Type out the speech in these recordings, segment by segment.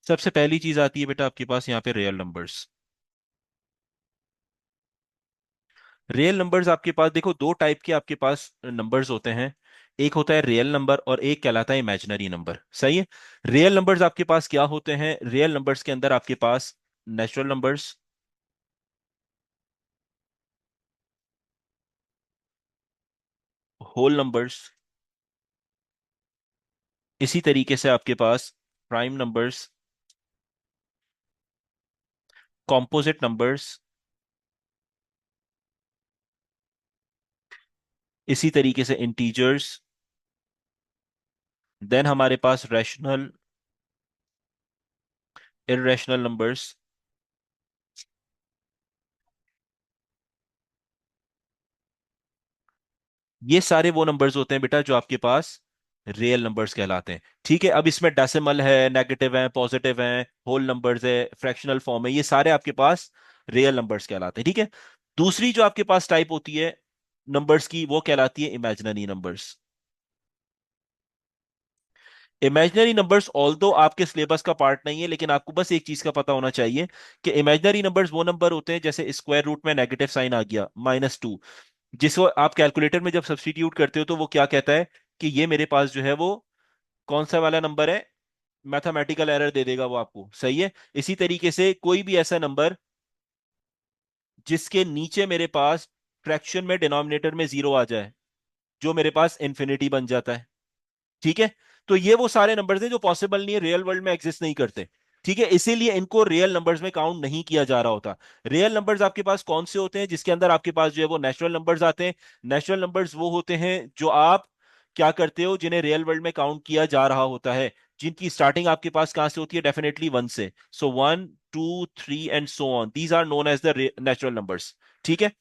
सबसे पहली चीज आती है बेटा आपके पास यहाँ पे रियल नंबर्स। रियल नंबर्स आपके पास देखो दो टाइप के आपके पास नंबर्स होते हैं। एक होता है रियल नंबर और एक कहलाता है इमेजिनरी नंबर। सही है। रियल नंबर्स आपके पास क्या होते हैं? रियल नंबर्स के अंदर आपके पास नेचुरल नंबर्स, होल नंबर्स, इसी तरीके से आपके पास प्राइम नंबर्स, कॉम्पोजिट नंबर्स, इसी तरीके से इंटीजर्स, देन हमारे पास रैशनल, इररेशनल नंबर्स। ये सारे वो नंबर्स होते हैं बेटा जो आपके पास रियल नंबर्स कहलाते हैं। ठीक है। अब इसमें डेसिमल है, नेगेटिव है, पॉजिटिव है, होल नंबर्स है, फ्रैक्शनल फॉर्म है, ये सारे आपके पास रियल नंबर्स कहलाते हैं। ठीक है। दूसरी जो आपके पास टाइप होती है नंबर्स की वो कहलाती है imaginary numbers. Imaginary numbers although आपके सिलेबस का पार्ट नहीं है, लेकिन आपको बस एक चीज का पता होना चाहिए कि इमेजिनरी नंबर्स वो नंबर होते हैं जैसे स्क्वायर रूट में नेगेटिव साइन आ गया -2, जिसको आप कैलकुलेटर में जब सब्स्टिट्यूट करते हो तो वो क्या कहता है कि ये मेरे पास जो है वो कौन सा वाला नंबर है, मैथमेटिकल एरर दे देगा वो आपको। सही है। इसी तरीके से कोई भी ऐसा नंबर जिसके नीचे मेरे पास फ्रैक्शन में डिनोमिनेटर में जीरो आ जाए, जो मेरे पास इंफिनिटी बन जाता है। ठीक है। तो ये वो सारे नंबर्स हैं जो पॉसिबल नहीं है, रियल वर्ल्ड में एग्जिस्ट नहीं करते। ठीक है। इसीलिए इनको रियल नंबर्स में काउंट नहीं किया जा रहा होता। रियल नंबर्स आपके पास कौन से होते हैं? जिसके अंदर आपके पास जो है वो नेचुरल नंबर्स आते हैं। नेचुरल नंबर्स वो होते हैं जो आप क्या करते हो, जिन्हें रियल वर्ल्ड में काउंट किया जा रहा होता है, जिनकी स्टार्टिंग आपके पास कहां से होती है? डेफिनेटली वन से। So 1 2 3 and so on, these are known as the natural numbers. ठीक है।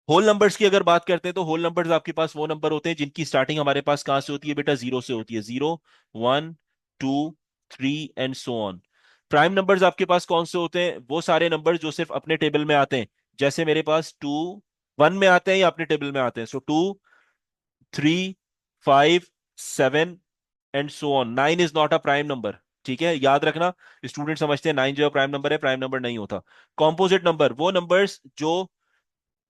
होल नंबर्स की अगर बात करते हैं तो होल नंबर्स आपके पास वो नंबर होते हैं जिनकी स्टार्टिंग हमारे पास कहां से होती है बेटा? जीरो से होती है। 0 1 2 3 and so on. Prime numbers आपके पास कौन से होते हैं? वो सारे नंबर्स जो सिर्फ अपने टेबल में आते हैं, जैसे मेरे पास 1 में आते हैं या अपने टेबल में आते हैं। सो 2 3 5 7 and so on. 9 is not a prime number. ठीक है, याद रखना। स्टूडेंट समझते हैं 9 जो है प्राइम नंबर है, प्राइम नंबर नहीं होता। कॉम्पोजिट नंबर वो नंबर्स जो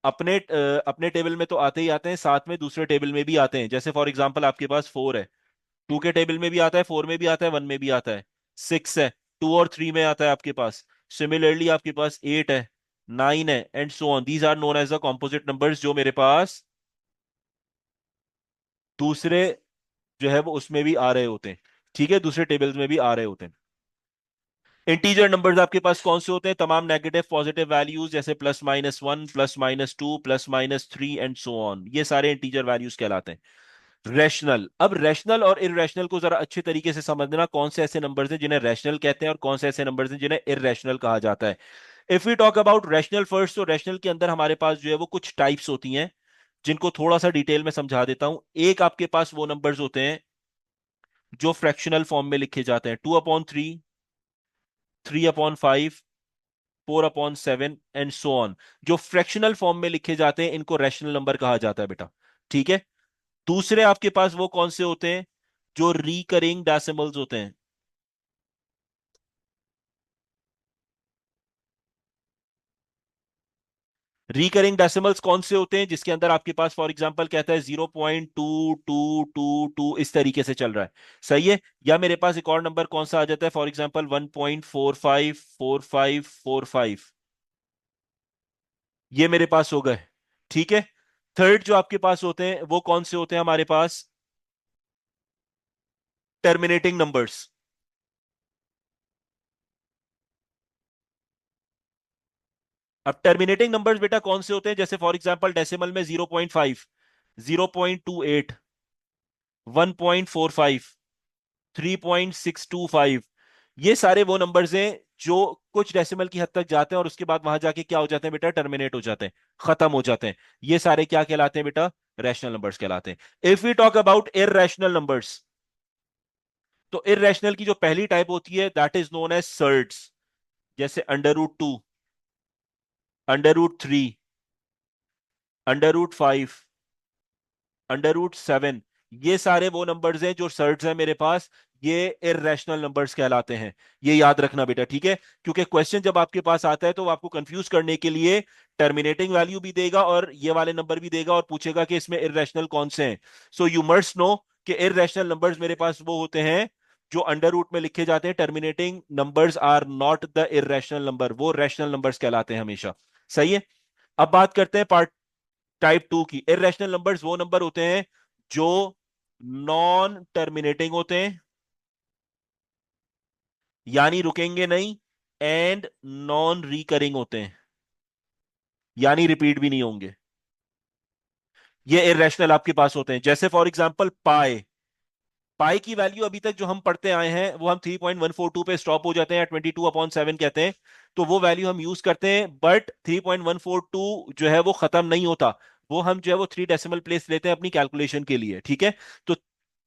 अपने टेबल में तो आते ही आते हैं, साथ में दूसरे टेबल में भी आते हैं। जैसे फॉर एग्जांपल आपके पास 4 है, 2 के टेबल में भी आता है, 4 में भी आता है, 1 में भी आता है। 6 है, 2 और 3 में आता है आपके पास। सिमिलरली आपके पास 8 है, 9 है, and so on. These are known as the composite numbers, जो मेरे पास दूसरे जो है वो उसमें भी आ रहे होते हैं। ठीक है, दूसरे टेबल्स में भी आ रहे होते हैं। इंटीजर नंबर्स आपके पास कौन से होते हैं? तमाम नेगेटिव पॉजिटिव वैल्यूज, जैसे +-1 +-2 +-3 एंड सो ऑन, ये सारे इंटीजर वैल्यूज कहलाते हैं। रैशनल। अब रैशनल और इररेशनल को जरा अच्छे तरीके से समझना, कौन से ऐसे नंबर्स हैं जिन्हें रैशनल कहते हैं और कौन से ऐसे नंबर्स हैं जिन्हें इररेशनल कहा जाता है। If we talk about rational first, तो रैशनल के अंदर हमारे पास जो है वो कुछ टाइप्स होती हैं, जिनको थोड़ा सा डिटेल में समझा देता हूं। एक आपके पास वो नंबर्स होते हैं जो फ्रैक्शनल फॉर्म में लिखे जाते हैं। 2/3, 3/5, 4/7 एंड सो ऑन। जो फ्रैक्शनल फॉर्म में लिखे जाते हैं इनको रैशनल नंबर कहा जाता है बेटा। ठीक है। दूसरे आपके पास वो कौन से होते हैं? जो रिकरिंग डेसिमल्स होते हैं। रिकरिंग डेसिमल्स कौन से होते हैं? जिसके अंदर आपके पास फॉर एग्जांपल कहता है 0.2222, इस तरीके से चल रहा है। सही है। या मेरे पास एक और नंबर कौन सा आ जाता है, फॉर एग्जांपल 1.454545, ये मेरे पास हो गए। ठीक है। थर्ड जो आपके पास होते हैं वो कौन से होते हैं हमारे पास? Terminating numbers. अब टर्मिनेटिंग नंबर्स बेटा कौन से होते हैं? जैसे फॉर एग्जांपल डेसिमल में 0.5, 0.28, 1.45, 3.625, ये सारे वो नंबर्स हैं जो कुछ डेसिमल की हद तक जाते हैं और उसके बाद वहां जाके क्या हो जाते हैं बेटा? टर्मिनेट हो जाते हैं, खत्म हो जाते हैं। ये सारे क्या कहलाते हैं बेटा? रैशनल नंबर्स कहलाते हैं। If we talk about irrational numbers, तो इररेशनल की जो पहली टाइप होती है that is known as surds. जैसे √2, √3, √5, √7, ये सारे वो नंबर्स हैं जो सर्ड्स हैं मेरे पास, ये इर्रेशनल नंबर्स कहलाते हैं। ये याद रखना बेटा, ठीक है? क्योंकि क्वेश्चन जब आपके पास आता है तो वो आपको कंफ्यूज करने के लिए टर्मिनेटिंग वैल्यू भी देगा और ये वाले नंबर भी देगा और पूछेगा कि इसमें इर्रेशनल कौन से हैं। सो यू मस्ट नो कि इर्रेशनल नंबर्स मेरे पास वो होते हैं जो अंडर रूट में लिखे जाते हैं। Terminating numbers are not the irrational number, वो रैशनल नंबर्स कहलाते हैं हमेशा। सही है। अब बात करते हैं पार्ट टाइप टू की। इरेशनल नंबर्स वो नंबर होते हैं जो नॉन टर्मिनेटिंग होते हैं, यानी रुकेंगे नहीं, एंड नॉन रिकरिंग होते हैं, यानी रिपीट भी नहीं होंगे। ये इरेशनल आपके पास होते हैं। जैसे फॉर एग्जांपल पाई, पाई की वैल्यू अभी तक जो हम पढ़ते आए हैं वो हम 3.142 पे स्टॉप हो जाते हैं, 22/7 कहते हैं। तो वो वैल्यू हम यूज करते हैं, बट 3.142 जो है वो खत्म नहीं होता। वो हम जो है वो 3 डेसिमल प्लेस लेते हैं अपनी कैलकुलेशन के लिए, ठीक है? तो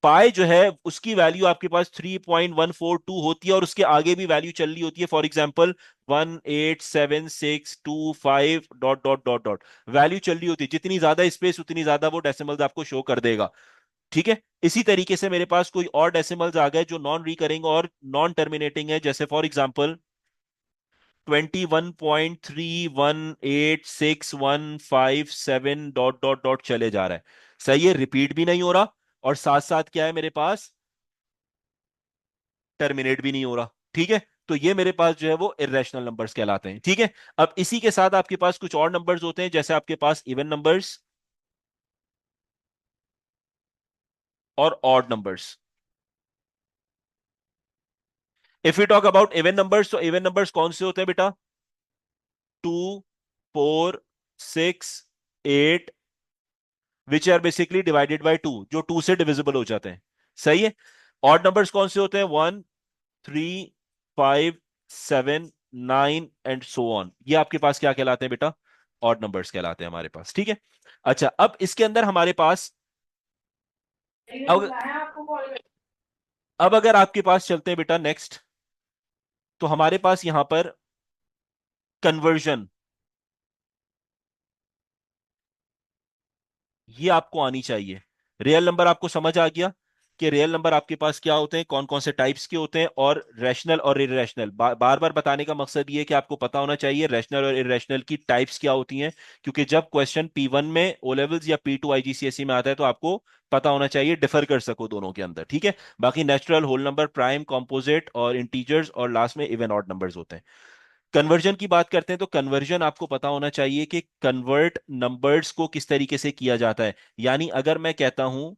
पाई जो है उसकी वैल्यू आपके पास 3.142 होती है और उसके आगे भी वैल्यू चल रही होती है। For example 187,625 dot dot dot dot value चल रही होती है। जितनी ज्यादा स्पेस उतनी ज्यादा वो डेसिमल्स आपको शो कर देगा, ठीक है? इसी तरीके से मेरे पास कोई और डेसिमल्स आ गए जो नॉन रिकरिंग और नॉन टर्मिनेटिंग है, जैसे for example 21.318615 dot dot dot चले जा रहा है। सही है, रिपीट भी नहीं हो रहा और साथ साथ क्या है मेरे पास, टर्मिनेट भी नहीं हो रहा, ठीक है? तो ये मेरे पास जो है वो इरेशनल नंबर्स कहलाते हैं, ठीक है? अब इसी के साथ आपके पास कुछ और नंबर्स होते हैं, जैसे आपके पास इवन नंबर्स और odd numbers. If you talk about even numbers, तो इवन नंबर्स कौन से होते हैं बेटा? 2, 4, 6, 8, which are basically divided by two, जो टू से डिविजिबल हो जाते हैं। सही है। ऑड नंबर्स कौन से होते हैं? 1, 3, 5, 7, 9 एंड सो ऑन। ये आपके पास क्या कहलाते हैं बेटा? ऑड नंबर्स कहलाते हैं हमारे पास, ठीक है? अच्छा, अब इसके अंदर हमारे पास, अब अब अगर आपके पास चलते हैं बेटा नेक्स्ट, तो हमारे पास यहां पर कन्वर्जन, ये आपको आनी चाहिए। रियल नंबर आपको समझ आ गया कि रियल नंबर आपके पास क्या होते हैं, कौन कौन से टाइप्स के होते हैं, और रैशनल और इरेशनल। बार बार बताने का मकसद ये है कि आपको पता होना चाहिए रैशनल और इरेशनल की टाइप्स क्या होती हैं, क्योंकि जब क्वेश्चन P1 में ओ लेवल्स या P2 IGCSE में आता है तो आपको पता होना चाहिए, डिफर कर सको दोनों के अंदर, ठीक है? बाकी natural, whole number, prime, composite और इंटीजर्स, और लास्ट में इवन ऑड नंबर्स होते हैं। कन्वर्जन की बात करते हैं तो कन्वर्जन आपको पता होना चाहिए कि कन्वर्ट नंबर्स को किस तरीके से किया जाता है। यानी अगर मैं कहता हूं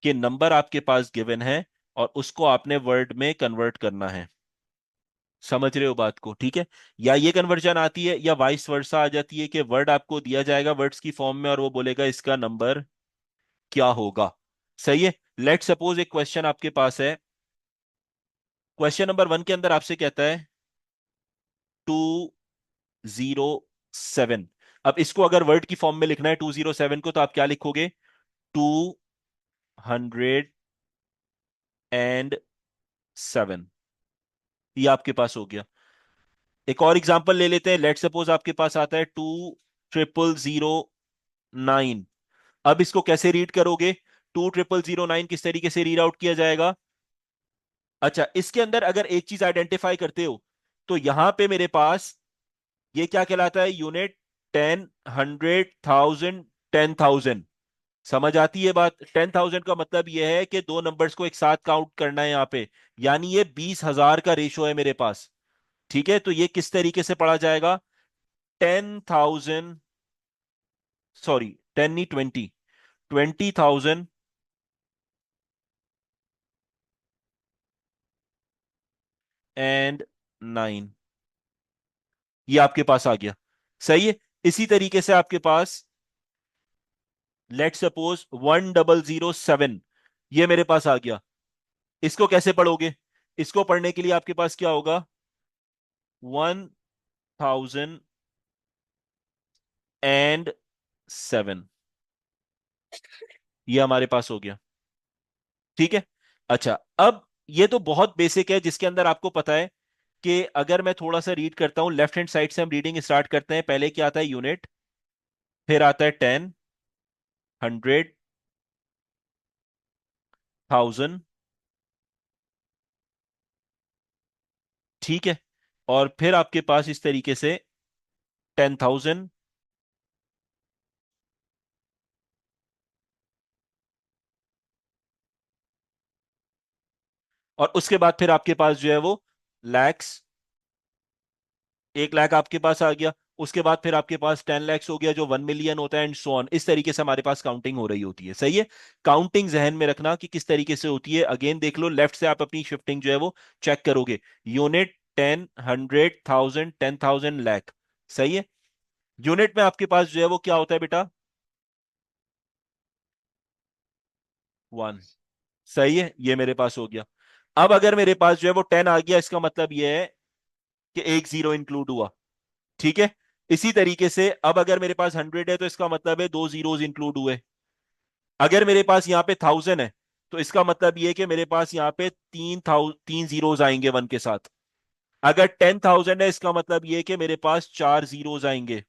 कि नंबर आपके पास गिवन है और उसको आपने वर्ड में कन्वर्ट करना है, समझ रहे हो बात को, ठीक है? या ये कन्वर्जन आती है या वाइस वर्सा आ जाती है कि वर्ड आपको दिया जाएगा वर्ड्स की फॉर्म में और वो बोलेगा इसका नंबर क्या होगा। सही है। लेट सपोज एक क्वेश्चन आपके पास है, क्वेश्चन नंबर 1 के अंदर आपसे कहता है 207। अब इसको अगर वर्ड की फॉर्म में लिखना है 207 को, तो आप क्या लिखोगे? 207। ये आपके पास हो गया। एक और एग्जांपल ले लेते हैं। लेट सपोज आपके पास आता है 20009। अब इसको कैसे रीड करोगे? 20009 किस तरीके से रीड आउट किया जाएगा? अच्छा, इसके अंदर अगर एक चीज आइडेंटिफाई करते हो तो यहां पे मेरे पास ये क्या कहलाता है? यूनिट। 10, 100, 1000, 10,000। समझ आती है बात? 10,000 का मतलब यह है कि दो नंबर्स को एक साथ काउंट करना है यहां पे, यानी ये 20,000 का रेशो है मेरे पास, ठीक है? तो ये किस तरीके से पढ़ा जाएगा? 10,000, सॉरी 10 नहीं, 20,009। ये आपके पास आ गया। सही है। इसी तरीके से आपके पास लेट सपोज 1007, ये मेरे पास आ गया। इसको कैसे पढ़ोगे? इसको पढ़ने के लिए आपके पास क्या होगा? 1007, ये हमारे पास हो गया, ठीक है? अच्छा, अब ये तो बहुत बेसिक है जिसके अंदर आपको पता है कि अगर मैं थोड़ा सा रीड करता हूं, लेफ्ट हैंड साइड से हम रीडिंग स्टार्ट करते हैं। पहले क्या आता है? यूनिट, फिर आता है 10, 100, थाउजेंड। ठीक है। और फिर आपके पास इस तरीके से 10,000। और उसके बाद फिर आपके पास जो है वो लैक्स, 1 लाख आपके पास आ गया। उसके बाद फिर आपके पास 10 लैक्स हो गया जो 1 मिलियन होता है, एंड सो ऑन। इस तरीके से हमारे पास काउंटिंग हो रही होती है। सही है। काउंटिंग जहन में रखना कि किस तरीके से होती है। अगेन देख लो, लेफ्ट से आप अपनी शिफ्टिंग जो है वो चेक करोगे। यूनिट, 10, 100, 1000, 10,000, लाख। सही है। यूनिट में आपके पास जो है वो क्या होता है बेटा? 1। सही है, ये मेरे पास हो गया। अब अगर मेरे पास जो है वो 10 आ गया, इसका मतलब ये है कि एक जीरो इंक्लूड हुआ। ठीक है। इसी तरीके से अब अगर मेरे पास 100 है तो इसका मतलब है दो जीरोज इंक्लूड हुए। अगर मेरे पास यहाँ पे 1000 है तो इसका मतलब ये है कि मेरे पास यहाँ पे तीन जीरोज आएंगे वन के साथ। अगर 10,000 है इसका मतलब ये है कि मेरे पास चार जीरोज आएंगे।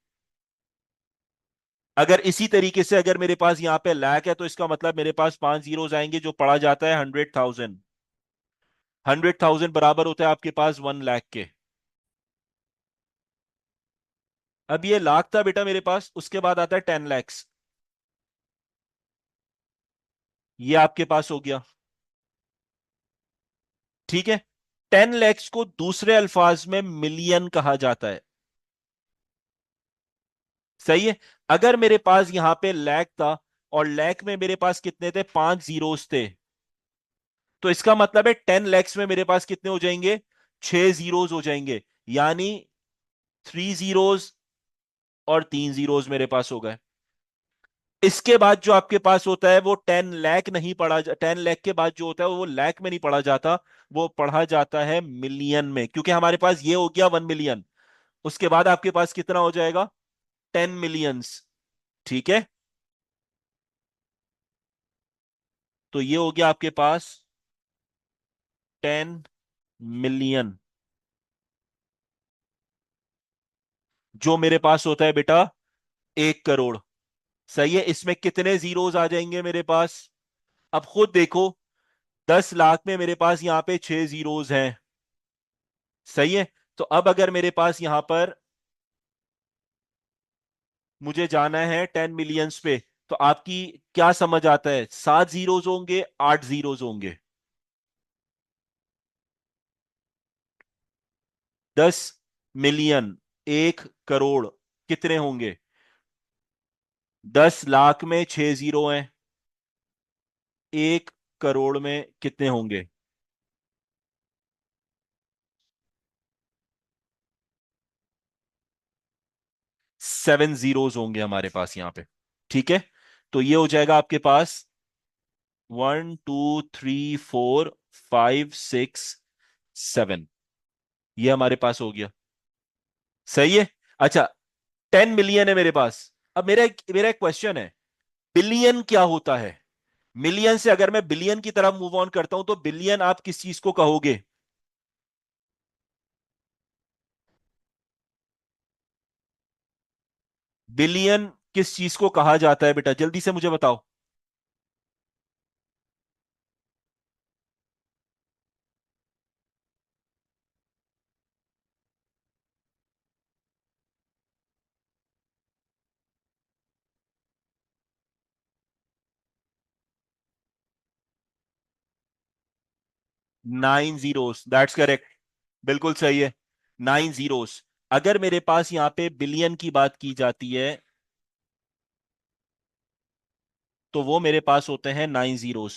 अगर इसी तरीके से अगर मेरे पास यहाँ पे लाख है तो इसका मतलब मेरे पास पांच जीरोज आएंगे, जो पढ़ा जाता है 100,000। 100,000 बराबर होता है आपके पास 1 लाख के। अब ये लाख था बेटा मेरे पास, उसके बाद आता है 10 लैक्स। ये आपके पास हो गया। ठीक है। 10 लैक्स को दूसरे अल्फाज में मिलियन कहा जाता है। सही है। अगर मेरे पास यहां पे लैख था और लैख में मेरे पास कितने थे? पांच जीरोस थे। तो इसका मतलब है 10 लैक्स में मेरे पास कितने हो जाएंगे? छह जीरोस हो जाएंगे। यानी थ्री जीरोस और तीन जीरोस मेरे पास हो गए। इसके बाद जो आपके पास होता है वो 10 लाख नहीं पढ़ा, 10 लाख के बाद जो होता है वो लाख में नहीं पढ़ा जाता, वो पढ़ा जाता है मिलियन में, क्योंकि हमारे पास ये हो गया 1 मिलियन। उसके बाद आपके पास कितना हो जाएगा? 10 मिलियंस। ठीक है। तो ये हो गया आपके पास 10 मिलियन, जो मेरे पास होता है बेटा 1 करोड़। सही है। इसमें कितने जीरोस आ जाएंगे मेरे पास? अब खुद देखो, 10 लाख में मेरे पास यहां पे छह जीरोस हैं। सही है। तो अब अगर मेरे पास यहां पर मुझे जाना है 10 मिलियंस पे, तो आपकी क्या समझ आता है? सात जीरोस होंगे, आठ जीरोस होंगे? 10 मिलियन, 1 करोड़, कितने होंगे? 10 लाख में छह जीरो हैं, 1 करोड़ में कितने होंगे? 7 जीरोस होंगे हमारे पास यहां पे। ठीक है। तो ये हो जाएगा आपके पास 1, 2, 3, 4, 5, 6, 7। ये हमारे पास हो गया। सही है। अच्छा, 10 मिलियन है मेरे पास। अब मेरा एक क्वेश्चन है, बिलियन क्या होता है? मिलियन से अगर मैं बिलियन की तरफ मूव ऑन करता हूं तो बिलियन आप किस चीज को कहोगे? बिलियन किस चीज को कहा जाता है बेटा? जल्दी से मुझे बताओ। 9 जीरोस, दैट्स करेक्ट। बिल्कुल सही है। 9 जीरोस। अगर मेरे पास यहां पे बिलियन की बात की जाती है तो वो मेरे पास होते हैं 9 जीरोस।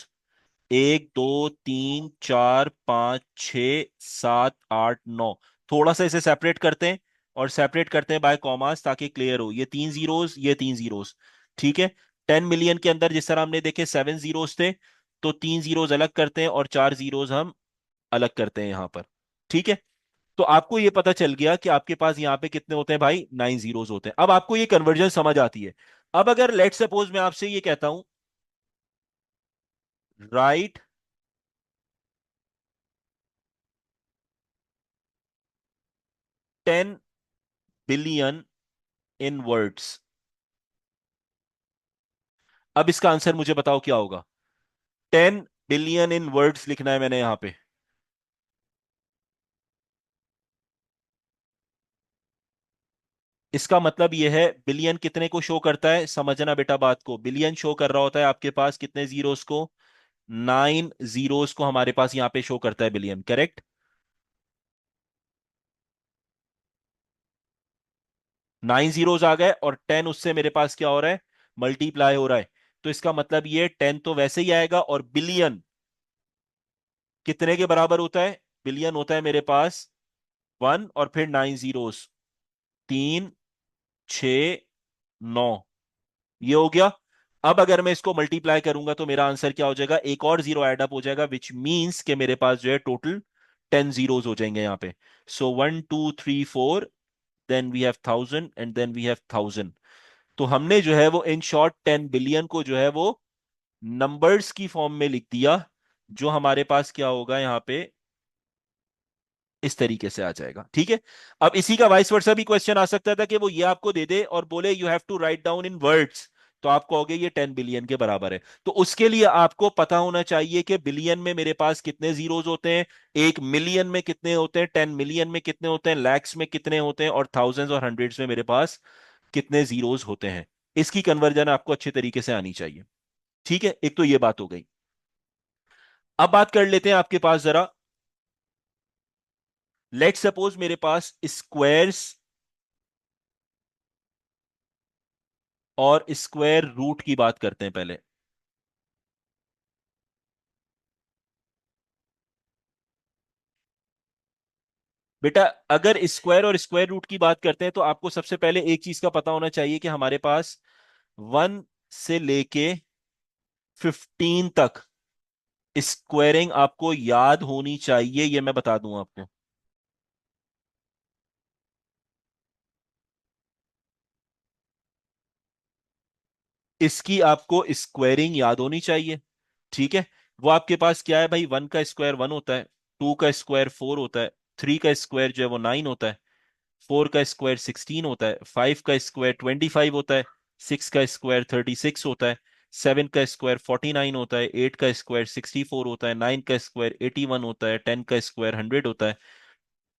1, 2, 3, 4, 5, 6, 7, 8, 9। थोड़ा सा इसे सेपरेट करते हैं, और सेपरेट करते हैं बाय कॉमास ताकि क्लियर हो। ये 3 जीरोस, ये 3 जीरोस। ठीक है। 10 मिलियन के अंदर जिस तरह हमने देखे 7 जीरोस थे, तो 3 जीरोस अलग करते हैं और 4 जीरोस हम अलग करते हैं यहां पर। ठीक है। तो आपको ये पता चल गया कि आपके पास यहां पे कितने होते हैं भाई? 9 जीरोस होते हैं। अब आपको ये कन्वर्जन समझ आती है। अब अगर लेट सपोज मैं आपसे ये कहता हूं, राइट 10 बिलियन इन वर्ड्स, अब इसका आंसर मुझे बताओ क्या होगा? 10 बिलियन इन वर्ड्स लिखना है मैंने यहां पे। इसका मतलब यह है, बिलियन कितने को शो करता है, समझना बेटा बात को। बिलियन शो कर रहा होता है आपके पास कितने जीरोस को, 9 जीरोस को हमारे पास यहां पे शो करता है बिलियन, करेक्ट। 9 जीरोस आ गए और 10 उससे मेरे पास क्या हो रहा है, मल्टीप्लाई हो रहा है। तो इसका मतलब ये 10 तो वैसे ही आएगा, और बिलियन कितने के बराबर होता है, बिलियन होता है मेरे पास 1 और फिर 9 जीरोस, 3, 6, 9, ये हो गया। अब अगर मैं इसको मल्टीप्लाई करूंगा तो मेरा आंसर क्या हो जाएगा, एक और जीरो ऐड अप हो जाएगा, विच मींस कि मेरे पास जो है टोटल 10 जीरोस हो जाएंगे यहाँ पे। So 1, 2, 3, 4, then we have 1000 and then we have 1000। तो हमने जो है वो इन शॉर्ट 10 बिलियन को जो है वो नंबर्स की फॉर्म में लिख दिया, जो हमारे पास क्या होगा यहाँ पे, इस तरीके से आ जाएगा, ठीक है। अब इसी का वाइस वर्सा भी क्वेश्चन आ सकता था कि वो ये आपको दे दे और बोले you have to write down in words, तो आप कहोगे ये 10 बिलियन के बराबर है। तो उसके लिए आपको पता होना चाहिए कि बिलियन में मेरे पास कितने जीरोस होते हैं, 1 मिलियन में कितने होते हैं, 10 मिलियन में कितने होते हैं, लैक्स में कितने होते हैं, और थाउजेंड्स और हंड्रेड्स में मेरे पास कितने जीरोस होते हैं। इसकी कन्वर्जन आपको अच्छे तरीके से आनी चाहिए, ठीक है। एक तो ये बात हो गई। अब बात कर लेते हैं आपके पास जरा, लेट सपोज मेरे पास स्क्वायर्स और स्क्वायर रूट की बात करते हैं पहले। बेटा अगर स्क्वायर और स्क्वायर रूट की बात करते हैं तो आपको सबसे पहले एक चीज का पता होना चाहिए कि हमारे पास 1 से लेके 15 तक स्क्वायरिंग आपको याद होनी चाहिए, ये मैं बता दूं आपको। इसकी आपको स्क्वायरिंग याद होनी चाहिए, ठीक है। वो आपके पास क्या है भाई, 1 का स्क्वायर 1 होता है, 2 का स्क्वायर 4 होता है, 3 का स्क्वायर जो है वो 9 होता है, 4 का स्क्वायर 16 होता है, 5 का स्क्वायर 25 होता है, 6 का स्क्वायर 36 होता है, 7 का स्क्वायर 49 होता है, 8 का स्क्वायर 64 होता है, 9 का स्क्वायर 81 होता है, 10 का स्क्वायर 100 होता है,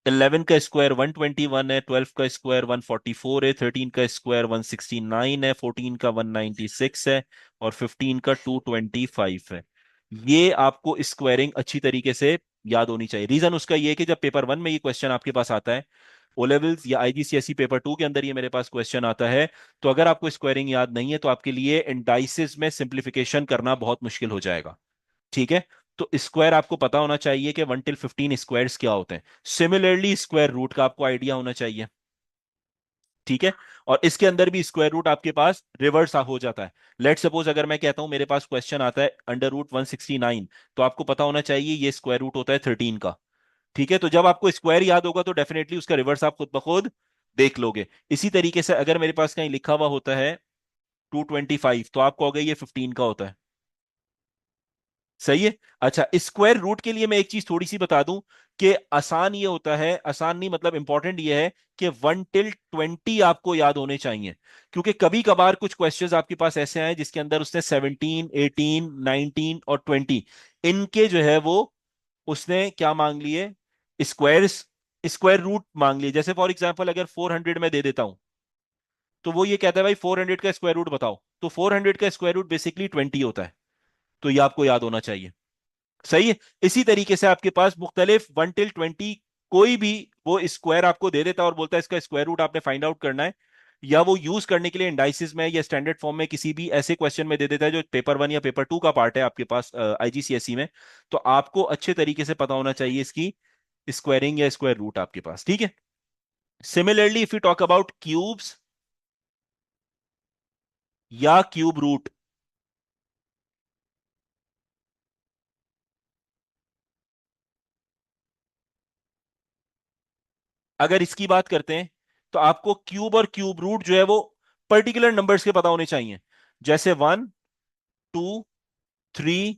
11 का स्क्वायर 121 है, 12 का स्क्वायर 144 है, 13 का स्क्वायर 169 है, 14 का 196 है, और 15 का 225 है। ये आपको स्क्वायरिंग अच्छी तरीके से याद होनी चाहिए। रीजन उसका ये है कि जब पेपर 1 में ये क्वेश्चन आपके पास आता है, ओ लेवल्स या आईजीसीएसई पेपर 2 के अंदर ये मेरे पास क्वेश्चन आता है, तो अगर आपको स्क्वायरिंग याद नहीं है तो आपके लिए इंडाइसिस में सिंप्लीफिकेशन करना बहुत मुश्किल हो जाएगा, ठीक है। तो स्क्वायर आपको पता होना चाहिए कि 1 till 15 स्क्वायर्स क्या होते हैं। सिमिलरली स्क्वायर रूट का आपको आइडिया होना चाहिए, ठीक है। और इसके अंदर भी स्क्वायर रूट आपके पास रिवर्स हो जाता है। लेट सपोज अगर मैं कहता हूं मेरे पास क्वेश्चन आता है √169, तो आपको पता होना चाहिए ये स्क्वायर रूट होता है 13 का, ठीक है। तो जब आपको स्क्वायर याद होगा तो डेफिनेटली उसका रिवर्स आप खुद ब खुद देख लोगे। इसी तरीके से अगर मेरे पास कहीं लिखा हुआ होता है 225, तो आप कहोगे ये 15 का होता है, सही है। अच्छा, स्क्वायर रूट के लिए मैं एक चीज थोड़ी सी बता दूं कि आसान ये होता है, आसान नहीं मतलब इंपॉर्टेंट ये है कि 1 till 20 आपको याद होने चाहिए, क्योंकि कभी कभार कुछ क्वेश्चंस आपके पास ऐसे आए जिसके अंदर उसने 17, 18, 19 और 20 इनके जो है वो उसने क्या मांग लिए, स्क्वायर्स, स्क्वायर रूट मांग लिए। जैसे फॉर एग्जाम्पल अगर 400 में दे देता हूं, तो वो ये कहता है भाई 400 का स्क्वायर रूट बताओ, तो 400 का स्क्वायर रूट बेसिकली 20 होता है, तो ये आपको याद होना चाहिए, सही है। इसी तरीके से आपके पास मुख्तलिफ 1 till 20 कोई भी वो स्क्वायर आपको दे देता है और बोलता है इसका स्क्वायर रूट आपने फाइंड आउट करना है, या वो यूज करने के लिए इंडाइसिस में या स्टैंडर्ड फॉर्म में किसी भी ऐसे क्वेश्चन में दे देता है जो पेपर 1 या पेपर 2 का पार्ट है आपके पास आईजीसीएसई में। तो आपको अच्छे तरीके से पता होना चाहिए इसकी स्क्वायरिंग या स्क्वायर रूट आपके पास, ठीक है। Similarly if you talk about cubes या क्यूब रूट, अगर इसकी बात करते हैं तो आपको क्यूब और क्यूब रूट जो है वो पर्टिकुलर नंबर्स के पता होने चाहिए, जैसे 1, 2, 3,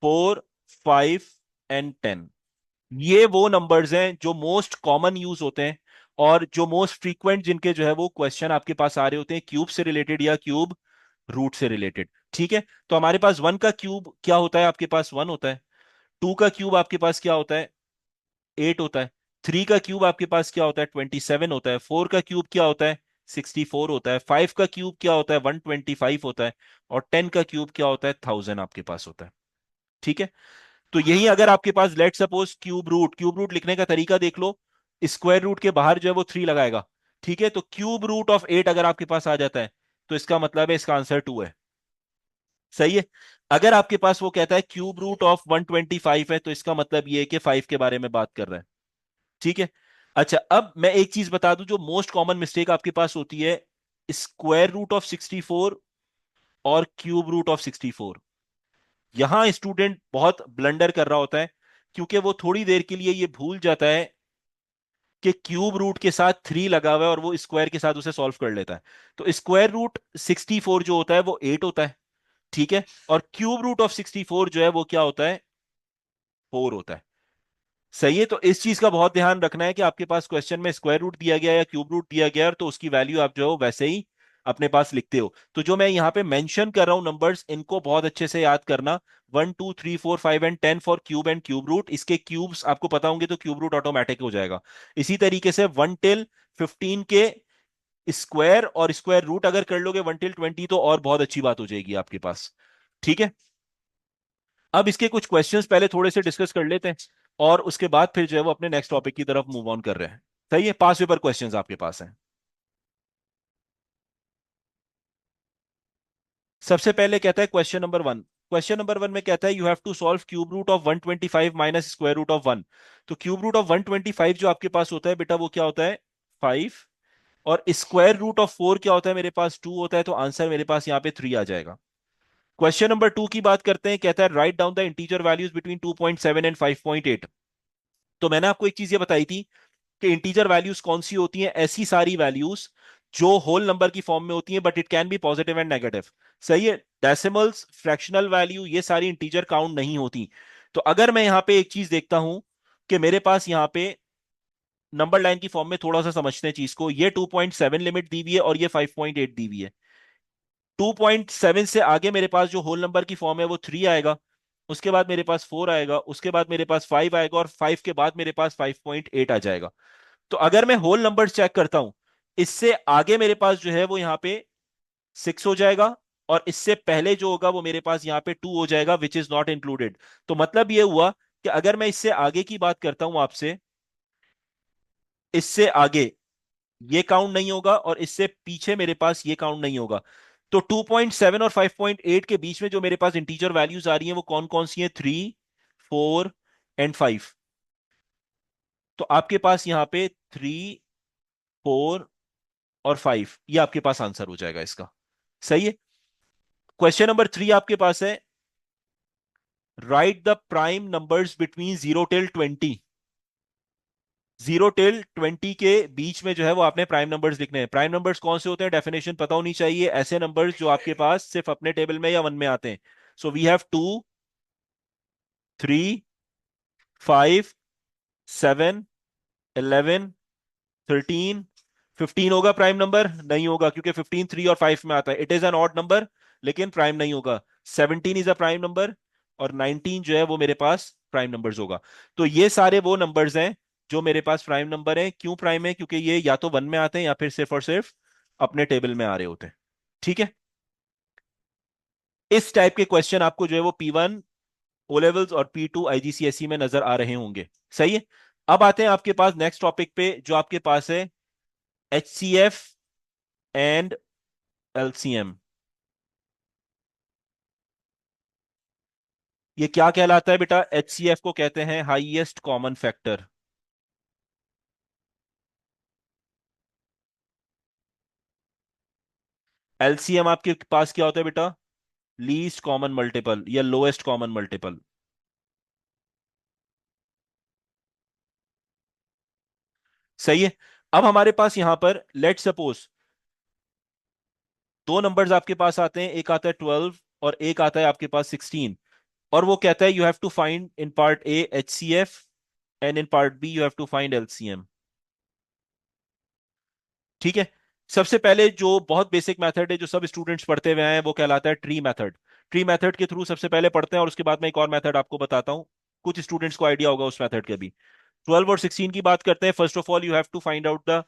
4, 5 एंड 10। ये वो नंबर्स हैं जो मोस्ट कॉमन यूज होते हैं और जो मोस्ट फ्रीक्वेंट जिनके जो है वो क्वेश्चन आपके पास आ रहे होते हैं क्यूब से रिलेटेड या क्यूब रूट से रिलेटेड। ठीक है, तो हमारे पास वन का क्यूब क्या होता है, आपके पास वन होता है। टू का क्यूब आपके पास क्या होता है, एट होता है। थ्री का क्यूब आपके पास क्या होता है, 27 होता है। फोर का क्यूब क्या होता है, 64 होता है। फाइव का क्यूब क्या होता है, 125 होता है। और 10 का क्यूब क्या होता है, 1000 आपके पास होता है। ठीक है, तो यही अगर आपके पास लेट सपोज क्यूब रूट लिखने का तरीका देख लो, स्क्वायर रूट के बाहर जो है वो थ्री लगाएगा। ठीक है, तो क्यूब रूट ऑफ एट अगर आपके पास आ जाता है तो इसका मतलब है इसका आंसर टू है। सही है। अगर आपके पास वो कहता है क्यूब रूट ऑफ 125 है तो इसका मतलब ये है कि फाइव के बारे में बात कर रहा है। ठीक है। अच्छा, अब मैं एक चीज बता दूं, जो मोस्ट कॉमन मिस्टेक आपके पास होती है, स्क्वायर रूट ऑफ 64 और क्यूब रूट ऑफ 64। यहां स्टूडेंट बहुत ब्लंडर कर रहा होता है, क्योंकि वो थोड़ी देर के लिए ये भूल जाता है कि क्यूब रूट के साथ थ्री लगा हुआ है और वो स्क्वायर के साथ उसे सॉल्व कर लेता है। तो स्क्वायर रूट 64 जो होता है वो एट होता है। ठीक है, और क्यूब रूट ऑफ 64 जो है वो क्या होता है, फोर होता है। सही है, तो इस चीज का बहुत ध्यान रखना है कि आपके पास क्वेश्चन में स्क्वायर रूट दिया गया है या क्यूब रूट दिया गया है तो उसकी वैल्यू आप जो है वो वैसे ही अपने पास लिखते हो। तो जो मैं यहाँ पे मेंशन कर रहा हूं नंबर्स, इनको बहुत अच्छे से याद करना। 1 2 3 4 5 and 10 for cube and cube root, इसके क्यूब्स आपको पता होंगे तो क्यूब रूट ऑटोमेटिक हो जाएगा। इसी तरीके से 1 till 15 के स्क्वायर और स्क्वायर रूट अगर कर लोगे 1 till 20 तो और बहुत अच्छी बात हो जाएगी आपके पास। ठीक है, अब इसके कुछ क्वेश्चंस पहले थोड़े से डिस्कस कर लेते हैं और उसके बाद फिर जो है वो अपने नेक्स्ट टॉपिक की तरफ मूव ऑन कर रहे हैं। सही है, पास पेपर क्वेश्चंस आपके पास हैं। सबसे पहले कहता है question number one. Question number one में कहता है you have to solve cube root of 125 minus square root of 1। तो क्यूब रूट ऑफ 125 जो आपके पास होता है बेटा वो क्या होता है, 5। और स्क्वायर रूट ऑफ 4 क्या होता है, मेरे पास 2 होता है, तो आंसर मेरे पास यहाँ पे 3 आ जाएगा। क्वेश्चन नंबर टू की बात करते हैं, कहता है right down the integer values between 2.7 and 5.8। तो मैंने आपको एक चीज ये बताई थी कि इंटीजर वैल्यूज कौन सी होती हैं, ऐसी सारी वैल्यूज जो होल नंबर की फॉर्म में होती हैं, but it can be positive and negative. सही है, डेसिमल्स, फ्रैक्शनल वैल्यू, ये सारी इंटीजर काउंट नहीं होती। तो अगर मैं यहां पे एक चीज देखता हूं कि मेरे पास यहां पे नंबर लाइन की फॉर्म में, थोड़ा सा समझते हैं चीज को, ये 2.7 लिमिट दी हुई है और ये 5.8 दी हुई है। 2.7 से आगे मेरे पास जो होल नंबर की फॉर्म है वो थ्री आएगा, उसके बाद मेरे पास फोर आएगा, उसके बाद मेरे पास फाइव आएगा और फाइव के बाद मेरे पास 5.8 आ जाएगा। तो अगर मैं होल नंबर चेक करता हूं, इससे आगे मेरे पास जो है वो यहां पे सिक्स हो जाएगा, और इससे पहले जो होगा वो मेरे पास यहाँ पे टू हो जाएगा विच इज नॉट इंक्लूडेड। तो मतलब ये हुआ कि अगर मैं इससे आगे की बात करता हूं आपसे, इससे आगे ये काउंट नहीं होगा और इससे पीछे मेरे पास ये काउंट नहीं होगा। तो 2.7 और 5.8 के बीच में जो मेरे पास इंटीजर वैल्यूज आ रही हैं वो कौन कौन सी हैं, 3 4 एंड 5। तो आपके पास यहां पे 3 4 और 5, ये आपके पास आंसर हो जाएगा इसका। सही है। क्वेश्चन नंबर थ्री आपके पास है, right the prime numbers between 0 till 20। 0 till 20 के बीच में जो है वो आपने प्राइम नंबर्स लिखने हैं। प्राइम नंबर्स कौन से होते हैं, डेफिनेशन पता होनी चाहिए, ऐसे नंबर्स जो आपके पास सिर्फ अपने टेबल में या वन में आते हैं। So we have 2 3 5 7 11 13 15। होगा प्राइम नंबर, नहीं होगा क्योंकि 15 3 और 5 में आता है। It is an odd number लेकिन प्राइम नहीं होगा। 17 इज अ प्राइम नंबर और 19 जो है वो मेरे पास प्राइम नंबर्स होगा। तो ये सारे वो नंबर्स हैं जो मेरे पास प्राइम नंबर है। क्यों प्राइम है, क्योंकि ये या तो वन में आते हैं या फिर सिर्फ और सिर्फ अपने टेबल में आ रहे होते हैं। ठीक है, इस टाइप के क्वेश्चन आपको जो है वो P1 ओ लेवल्स और P2 IGCSE में नजर आ रहे होंगे। सही है। अब आते हैं आपके पास नेक्स्ट टॉपिक पे जो आपके पास है HCF एंड LCM। ये क्या कहलाता है बेटा, HCF को कहते हैं हाईएस्ट कॉमन फैक्टर। LCM आपके पास क्या होता है बेटा, लीस्ट कॉमन मल्टीपल या लोएस्ट कॉमन मल्टीपल। सही है। अब हमारे पास यहां पर लेट सपोज दो नंबर्स आपके पास आते हैं, एक आता है 12 और एक आता है आपके पास 16। और वो कहता है you have to find in part A HCF and in part B you have to find LCM। ठीक है, सबसे पहले जो बहुत बेसिक मेथड है जो सब स्टूडेंट्स पढ़ते हुए आए हैं वो कहलाता है ट्री मेथड। ट्री मेथड के थ्रू सबसे पहले पढ़ते हैं और उसके बाद मैं एक और मेथड आपको बताता हूँ, कुछ स्टूडेंट्स को आइडिया होगा उस मेथड के भी। 12 और 16 की बात करते हैं। First of all you have to find out the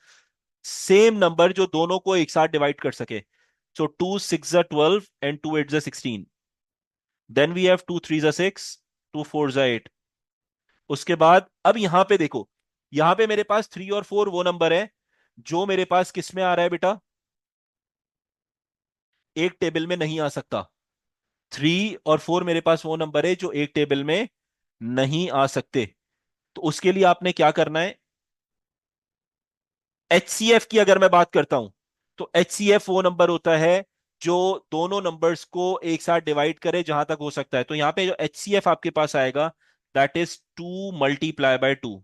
same number जो दोनों को एक साथ डिवाइड कर सके। So 2 6 12 and 2 8 16। Then we have 2 3 6, 2 4 8। उसके बाद अब यहां पे देखो, यहां पे मेरे पास 3 और 4 वो नंबर है जो मेरे पास किस में आ रहा है बेटा, एक टेबल में नहीं आ सकता। 3 और 4 मेरे पास वो नंबर है जो एक टेबल में नहीं आ सकते। तो उसके लिए आपने क्या करना है, एचसीएफ की अगर मैं बात करता हूं, तो एचसीएफ वो नंबर होता है जो दोनों नंबर्स को एक साथ डिवाइड करे जहां तक हो सकता है। तो यहां पे जो एचसीएफ आपके पास आएगा, दैट इज 2 × 2,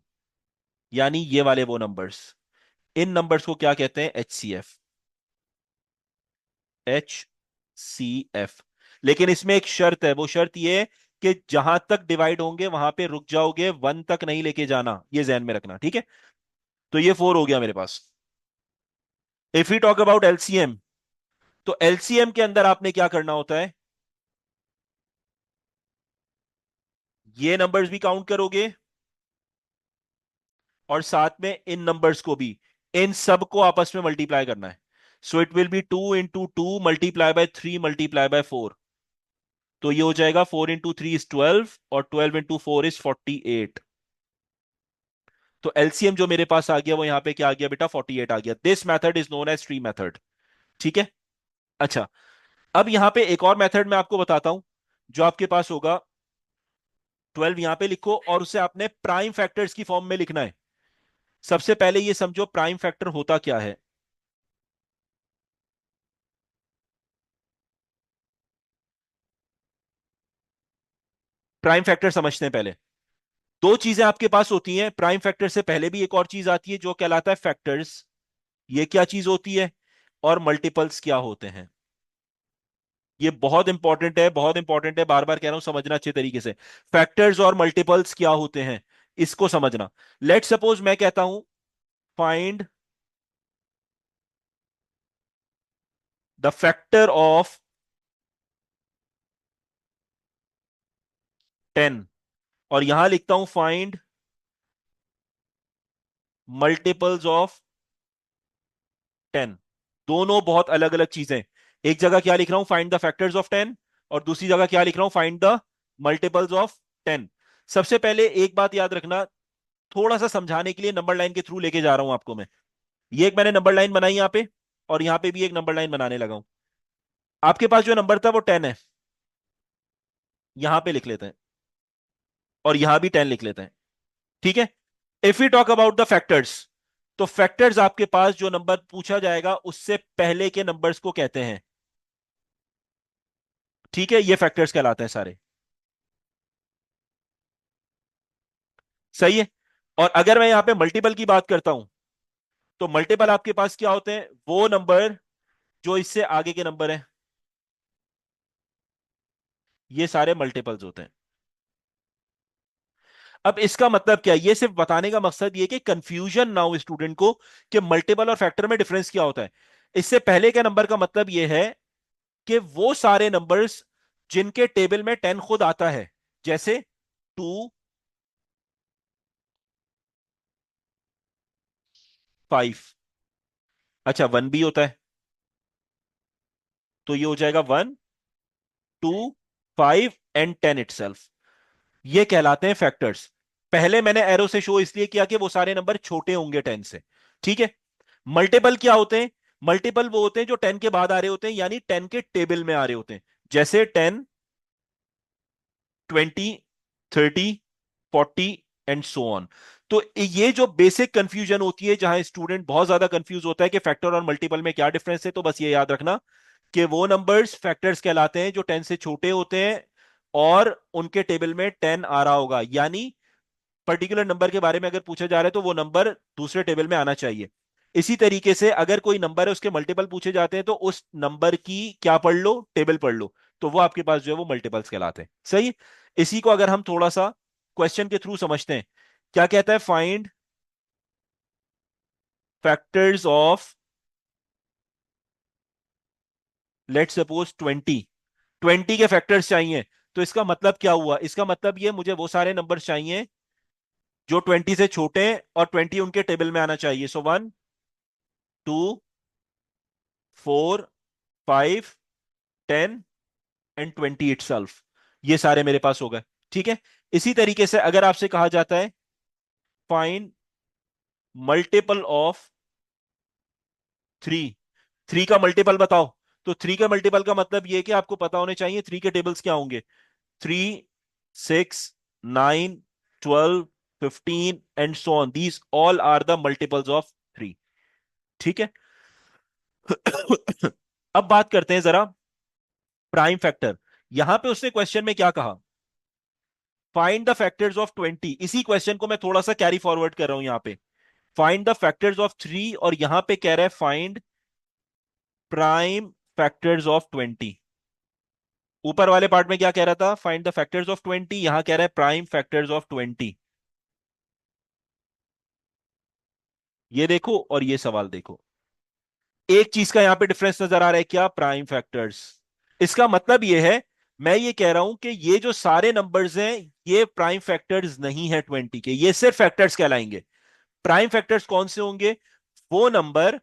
यानी ये वाले वो नंबर्स, इन नंबर्स को क्या कहते हैं, एचसीएफ। H C F. लेकिन इसमें एक शर्त है, वो शर्त ये है कि जहां तक डिवाइड होंगे वहां पे रुक जाओगे, 1 तक नहीं लेके जाना, ये ध्यान में रखना, ठीक है। तो ये 4 हो गया मेरे पास। If you talk about LCM, तो एलसीएम के अंदर आपने क्या करना होता है, ये नंबर्स भी काउंट करोगे और साथ में इन नंबर्स को भी, इन सब को आपस में मल्टीप्लाई करना है। So it will be 2 × 2 multiply by 3 multiply by 4। तो ये हो जाएगा 4 × 3 = 12 और 12 × 4 = 48। तो एलसीएम जो मेरे पास आ गया वो यहां पे क्या आ गया बेटा, 48 आ गया। This method is known as tree method, ठीक है। अच्छा, अब यहां पे एक और मेथड मैं आपको बताता हूं जो आपके पास होगा। 12 यहां पे लिखो और उसे आपने प्राइम फैक्टर्स की फॉर्म में लिखना है। सबसे पहले ये समझो प्राइम फैक्टर होता क्या है। प्राइम फैक्टर समझते हैं पहले। दो चीजें आपके पास होती हैं प्राइम फैक्टर से पहले, भी एक और चीज आती है जो कहलाता है फैक्टर्स। ये क्या चीज होती है, और मल्टीपल्स क्या होते हैं। ये बहुत इंपॉर्टेंट है, बहुत इंपॉर्टेंट है, बार बार कह रहा हूं, समझना अच्छे तरीके से। फैक्टर्स और मल्टीपल्स क्या होते हैं, इसको समझना। लेट सपोज मैं कहता हूं, फाइंड द फैक्टर ऑफ 10, और यहां लिखता हूं फाइंड मल्टीपल्स ऑफ 10। दोनों बहुत अलग अलग चीजें। एक जगह क्या लिख रहा हूं, फाइंड द फैक्टर्स ऑफ 10, और दूसरी जगह क्या लिख रहा हूं, फाइंड द मल्टीपल्स ऑफ 10। सबसे पहले एक बात याद रखना, थोड़ा सा समझाने के लिए नंबर लाइन के थ्रू लेके जा रहा हूं आपको मैं। ये एक मैंने नंबर लाइन बनाई यहां पे, और यहां पे भी एक नंबर लाइन बनाने लगा हूं। आपके पास जो नंबर था वो 10 है, यहां पे लिख लेते हैं, और यहां भी 10 लिख लेते हैं, ठीक है। If you talk about the factors, तो फैक्टर्स आपके पास जो नंबर पूछा जाएगा उससे पहले के नंबर्स को कहते हैं, ठीक है। ये फैक्टर्स कहलाते हैं सारे, सही है। और अगर मैं यहां पे मल्टीपल की बात करता हूं, तो मल्टीपल आपके पास क्या होते हैं, वो नंबर जो इससे आगे के नंबर हैं, ये सारे मल्टीपल्स होते हैं। अब इसका मतलब क्या है, ये सिर्फ बताने का मकसद ये कि कंफ्यूजन ना हो स्टूडेंट को कि मल्टीपल और फैक्टर में डिफरेंस क्या होता है। इससे पहले के नंबर का मतलब ये है कि वो सारे नंबर्स जिनके टेबल में 10 खुद आता है, जैसे 2 5। अच्छा, 1 भी होता है, तो ये हो जाएगा 1 2 5 एंड 10 इटसेल्फ। ये कहलाते हैं फैक्टर्स। पहले मैंने एरो से शो इसलिए किया कि वो सारे नंबर छोटे होंगे 10 से, ठीक है। मल्टीपल क्या होते हैं, मल्टीपल वो होते हैं जो 10 के बाद आ रहे होते हैं, यानी 10 के टेबल में आ रहे होते हैं, जैसे 10 20 30 40 एंड सो ऑन। तो ये जो बेसिक कंफ्यूजन होती है, जहां स्टूडेंट बहुत ज्यादा कंफ्यूज होता है कि फैक्टर और मल्टीपल में क्या डिफरेंस है, तो बस ये याद रखना कि वो नंबर्स फैक्टर्स कहलाते हैं जो 10 से छोटे होते हैं और उनके टेबल में 10 आ रहा होगा, यानी पर्टिकुलर नंबर के बारे में अगर पूछा जा रहा है तो वो नंबर दूसरे टेबल में आना चाहिए। इसी तरीके से अगर कोई नंबर है उसके मल्टीपल पूछे जाते हैं तो उस नंबर की क्या पढ़ लो, टेबल पढ़ लो, तो वो आपके पास जो है वो मल्टीपल्स कहलाते हैं, सही। इसी को अगर हम थोड़ा सा क्वेश्चन के थ्रू समझते हैं, क्या कहता है, find factors of let suppose 20, 20 के फैक्टर्स चाहिए। तो इसका मतलब क्या हुआ? इसका मतलब ये मुझे वो सारे नंबर चाहिए जो 20 से छोटे हैं और 20 उनके टेबल में आना चाहिए। सो 1, 2, 4, 5, 10 एंड 20 इटसेल्फ। ये सारे मेरे पास हो गए। ठीक है। इसी तरीके से अगर आपसे कहा जाता है फाइंड मल्टीपल ऑफ 3, 3 का मल्टीपल बताओ। तो 3 का मल्टीपल का मतलब ये कि आपको पता होने चाहिए 3 के टेबल्स क्या होंगे। 3, 6, 9, 12, 15 and so on, these all are the multiples of 3। ठीक है। अब बात करते हैं जरा प्राइम फैक्टर। यहां पे उसने क्वेश्चन में क्या कहा? Find the factors of 20। इसी क्वेश्चन को मैं थोड़ा सा कैरी फॉरवर्ड कर रहा हूं यहां पे। फाइंड द फैक्टर्स ऑफ 3 और यहां पे कह रहा है फाइंड प्राइम फैक्टर्स ऑफ 20। ऊपर वाले पार्ट में क्या कह रहा था? Find the factors of 20। यहां कह रहा है प्राइम फैक्टर्स ऑफ 20। ये देखो और ये सवाल देखो, एक चीज का यहां पे डिफरेंस नजर आ रहा है, क्या? Prime factors. इसका मतलब ये है, मैं ये कह रहा हूं कि ये जो सारे नंबर्स हैं ये प्राइम फैक्टर्स नहीं है 20 के, ये सिर्फ फैक्टर्स कहलाएंगे। प्राइम फैक्टर्स कौन से होंगे? वो नंबर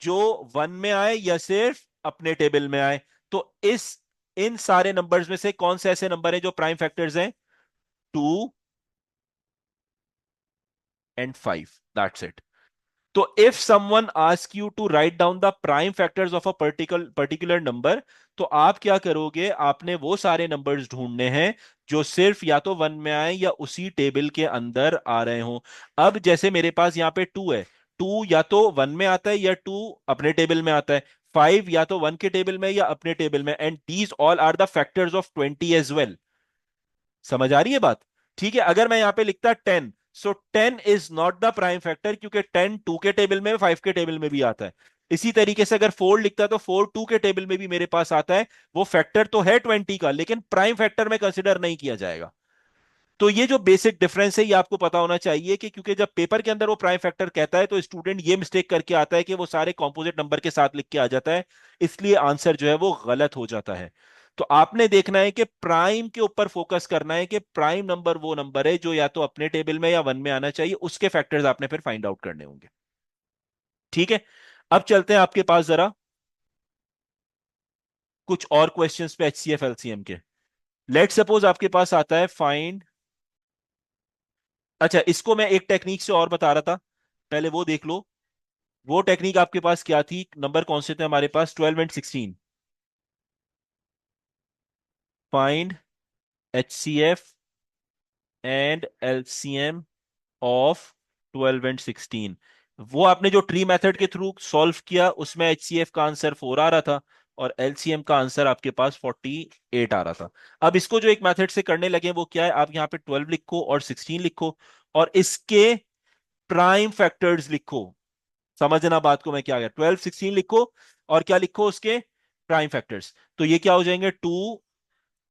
जो 1 में आए या सिर्फ अपने टेबल में आए। तो इस इन सारे नंबर्स में से कौन से ऐसे नंबर हैं जो प्राइम फैक्टर्स हैं? 2 एंड 5, दैट्स इट। तो if someone ask you to write down the prime factors of a particular number, तो आप क्या करोगे? आपने वो सारे नंबर्स ढूंढने हैं जो सिर्फ या तो 1 में आए या उसी टेबल के अंदर आ रहे हो। अब जैसे मेरे पास यहाँ पे 2 है, 2 या तो 1 में आता है या 2 अपने टेबल में आता है। 5 या तो 1 के टेबल में या अपने टेबल में, and these all are the factors of 20 as well. समझ आ रही है बात? ठीक है। अगर मैं यहां पे लिखता 10, सो 10 is not the prime factor, क्योंकि 10 2 के टेबल में, 5 के टेबल में भी आता है। इसी तरीके से अगर 4 लिखता तो 4 2 के टेबल में भी मेरे पास आता है। वो फैक्टर तो है 20 का, लेकिन प्राइम फैक्टर में कंसिडर नहीं किया जाएगा। तो ये जो बेसिक डिफरेंस है ये आपको पता होना चाहिए, कि क्योंकि जब पेपर के अंदर वो प्राइम फैक्टर कहता है तो स्टूडेंट ये मिस्टेक करके आता है कि वो सारे कॉम्पोजिट नंबर के साथ लिख के आ जाता है, इसलिए आंसर जो है वो गलत हो जाता है। तो आपने देखना है कि प्राइम के ऊपर फोकस करना है, कि प्राइम नंबर वो नंबर है जो या तो अपने टेबल में या 1 में आना चाहिए, उसके फैक्टर्स आपने फिर फाइंड आउट करने होंगे। ठीक है। अब चलते हैं आपके पास जरा कुछ और क्वेश्चंस पे एचसीएफ एलसीएम के। लेट सपोज आपके पास आता है फाइंड, अच्छा इसको मैं एक टेक्निक से और बता रहा था, पहले वो देख लो। वो टेक्निक आपके पास क्या थी? नंबर कौन से थे हमारे पास? 12 and 16। Find HCF and LCM of 12 and 16। वो आपने जो ट्री मेथड के थ्रू सॉल्व किया उसमें एचसीएफ का आंसर 4 आ रहा था और एलसीएम का आंसर आपके पास 48 आ रहा था। अब इसको जो एक मेथड से करने लगे वो क्या है? आप यहाँ पे 12 लिखो और 16 लिखो और इसके प्राइम फैक्टर्स लिखो। समझना बात को मैं क्या गया, 12 16 लिखो और क्या लिखो? उसके प्राइम फैक्टर्स। तो ये क्या हो जाएंगे? 2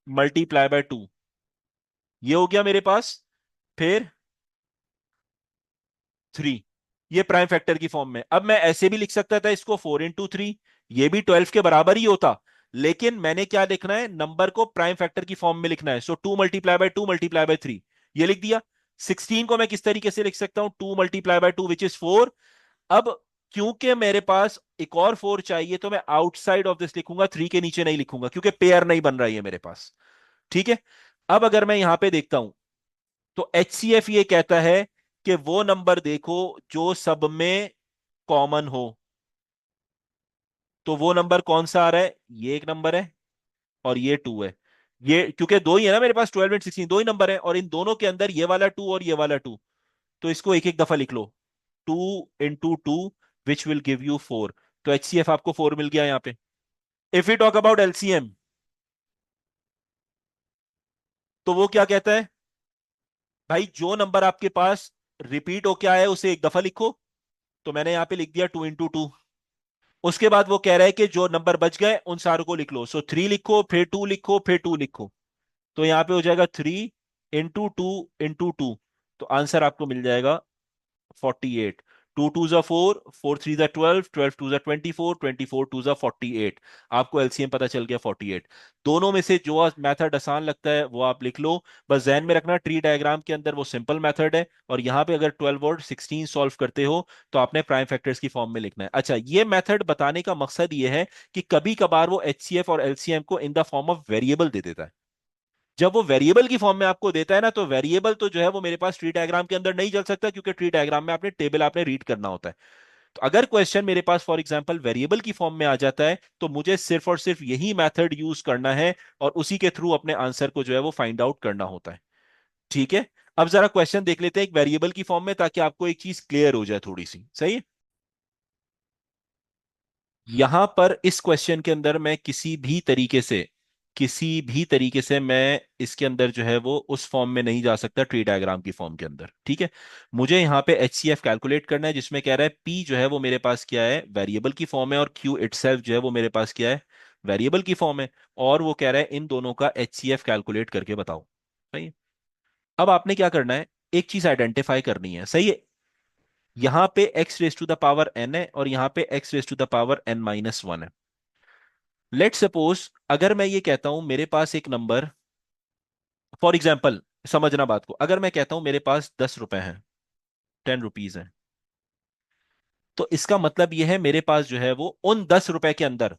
मल्टीप्लाई बाय 2, ये हो गया मेरे पास। फिर 3, ये प्राइम फैक्टर की फॉर्म में। अब मैं ऐसे भी लिख सकता था इसको 4 into 3, ये भी 12 के बराबर ही होता, लेकिन मैंने क्या लिखना है? नंबर को प्राइम फैक्टर की फॉर्म में लिखना है। सो 2 × 2 × 3 ये लिख दिया। 16 को मैं किस तरीके से लिख सकता हूं? 2 × 2 विच इज 4। अब क्योंकि मेरे पास एक और 4 चाहिए तो मैं आउटसाइड ऑफ दिस लिखूंगा, 3 के नीचे नहीं लिखूंगा, क्योंकि पेयर नहीं बन रही है मेरे पास। ठीक है। अब अगर मैं यहां पे देखता हूं तो एचसीएफ ये कहता है कि वो नंबर देखो जो सब में कॉमन हो। तो वो नंबर कौन सा आ रहा है? ये एक नंबर है और ये 2 है। ये क्योंकि दो ही है ना मेरे पास, 12 एंड 16 दो ही नंबर है, और इन दोनों के अंदर ये वाला 2 और ये वाला 2। तो इसको एक एक दफा लिख लो। 2 × 2 विच विल गिव यू 4। तो एचसीएफ आपको 4 मिल गया यहां पे। If you talk about LCM, तो वो क्या कहता है? भाई जो नंबर आपके पास रिपीट होके आया है उसे एक दफा लिखो। तो मैंने यहां पे लिख दिया 2 × 2। उसके बाद वो कह रहा है कि जो नंबर बच गए उन सारों को लिख लो। सो 3 लिखो, फिर 2 लिखो, फिर 2 लिखो। तो यहां पे हो जाएगा 3 × 2 × 2। तो आंसर आपको मिल जाएगा 48। टू टू ज़ा फोर, फोर थ्री ज़ा 12, 12 टू ज़ा 24, 24 टू ज़ा 48। आपको एलसीएम पता चल गया 48। दोनों में से जो मेथड आसान लगता है वो आप लिख लो। बस जहन में रखना ट्री डायग्राम के अंदर वो सिंपल मेथड है, और यहाँ पे अगर 12 और 16 सॉल्व करते हो तो आपने प्राइम फैक्टर्स की फॉर्म में लिखना है। अच्छा, ये मेथड बताने का मकसद ये है कि कभी कभार वो एचसीएफ और एलसीएम को in the form of variable दे देता है। जब वो वेरिएबल की फॉर्म में आपको देता है ना, तो वेरिएबल तो जो है वो मेरे पास ट्री डायग्राम के अंदर नहीं चल सकता, क्योंकि ट्री डायग्राम में आपने टेबल आपने रीड करना होता है। तो अगर क्वेश्चन मेरे पास फॉर एग्जांपल वेरिएबल की फॉर्म में आ जाता है, तो मुझे सिर्फ और सिर्फ यही मेथड यूज करना है, और उसी के थ्रू अपने आंसर को जो है वो फाइंड आउट करना होता है। ठीक है। अब जरा क्वेश्चन देख लेते हैं एक वेरिएबल की फॉर्म में, ताकि आपको एक चीज क्लियर हो जाए थोड़ी सी। सही है। यहां पर इस क्वेश्चन के अंदर मैं किसी भी तरीके से मैं इसके अंदर जो है वो उस फॉर्म में नहीं जा सकता, ट्री डायग्राम की फॉर्म के अंदर। ठीक है। मुझे यहाँ पे एचसीएफ कैलकुलेट करना है, जिसमें कह रहा है पी जो है वो मेरे पास क्या है, वेरिएबल की फॉर्म है, और क्यू इटसेल्फ जो है वो मेरे पास क्या है, वेरिएबल की फॉर्म है। और वो कह रहा है इन दोनों का एचसीएफ कैलकुलेट करके बताओ। सही है। अब आपने क्या करना है, एक चीज आइडेंटिफाई करनी है। सही है। यहां पे x raise to the power n है, और यहां पे x raise to the power n-1 है। लेट सपोज अगर मैं ये कहता हूं मेरे पास एक नंबर, फॉर एग्जाम्पल, समझना बात को, अगर मैं कहता हूं मेरे पास 10 रुपए हैं, 10 रुपीज हैं, तो इसका मतलब यह है मेरे पास जो है वो उन 10 रुपए के अंदर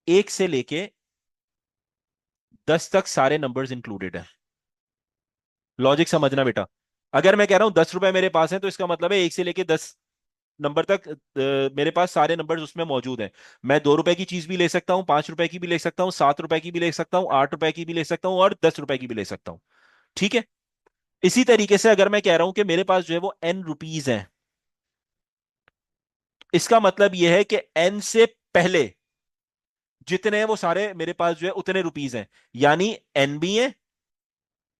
एक से लेके 10 तक सारे नंबर्स इंक्लूडेड हैं। लॉजिक समझना बेटा। अगर मैं कह रहा हूं 10 रुपए मेरे पास हैं, तो इसका मतलब है एक से लेके 10 नंबर तक मेरे पास सारे नंबर्स उसमें मौजूद हैं। मैं 2 रुपए की चीज भी ले सकता हूँ, 5 रुपए की भी ले सकता हूँ, 7 रुपए की भी ले सकता हूँ, 8 रुपए की भी ले सकता हूँ, और 10 रुपए की भी ले सकता हूँ। ठीक है। इसी तरीके से अगर मैं कह रहा हूं कि मेरे पास जो है वो n रुपीज हैं, इसका मतलब यह है कि n से पहले जितने हैं वो सारे मेरे पास जो है उतने रुपीज हैं। यानी n भी है,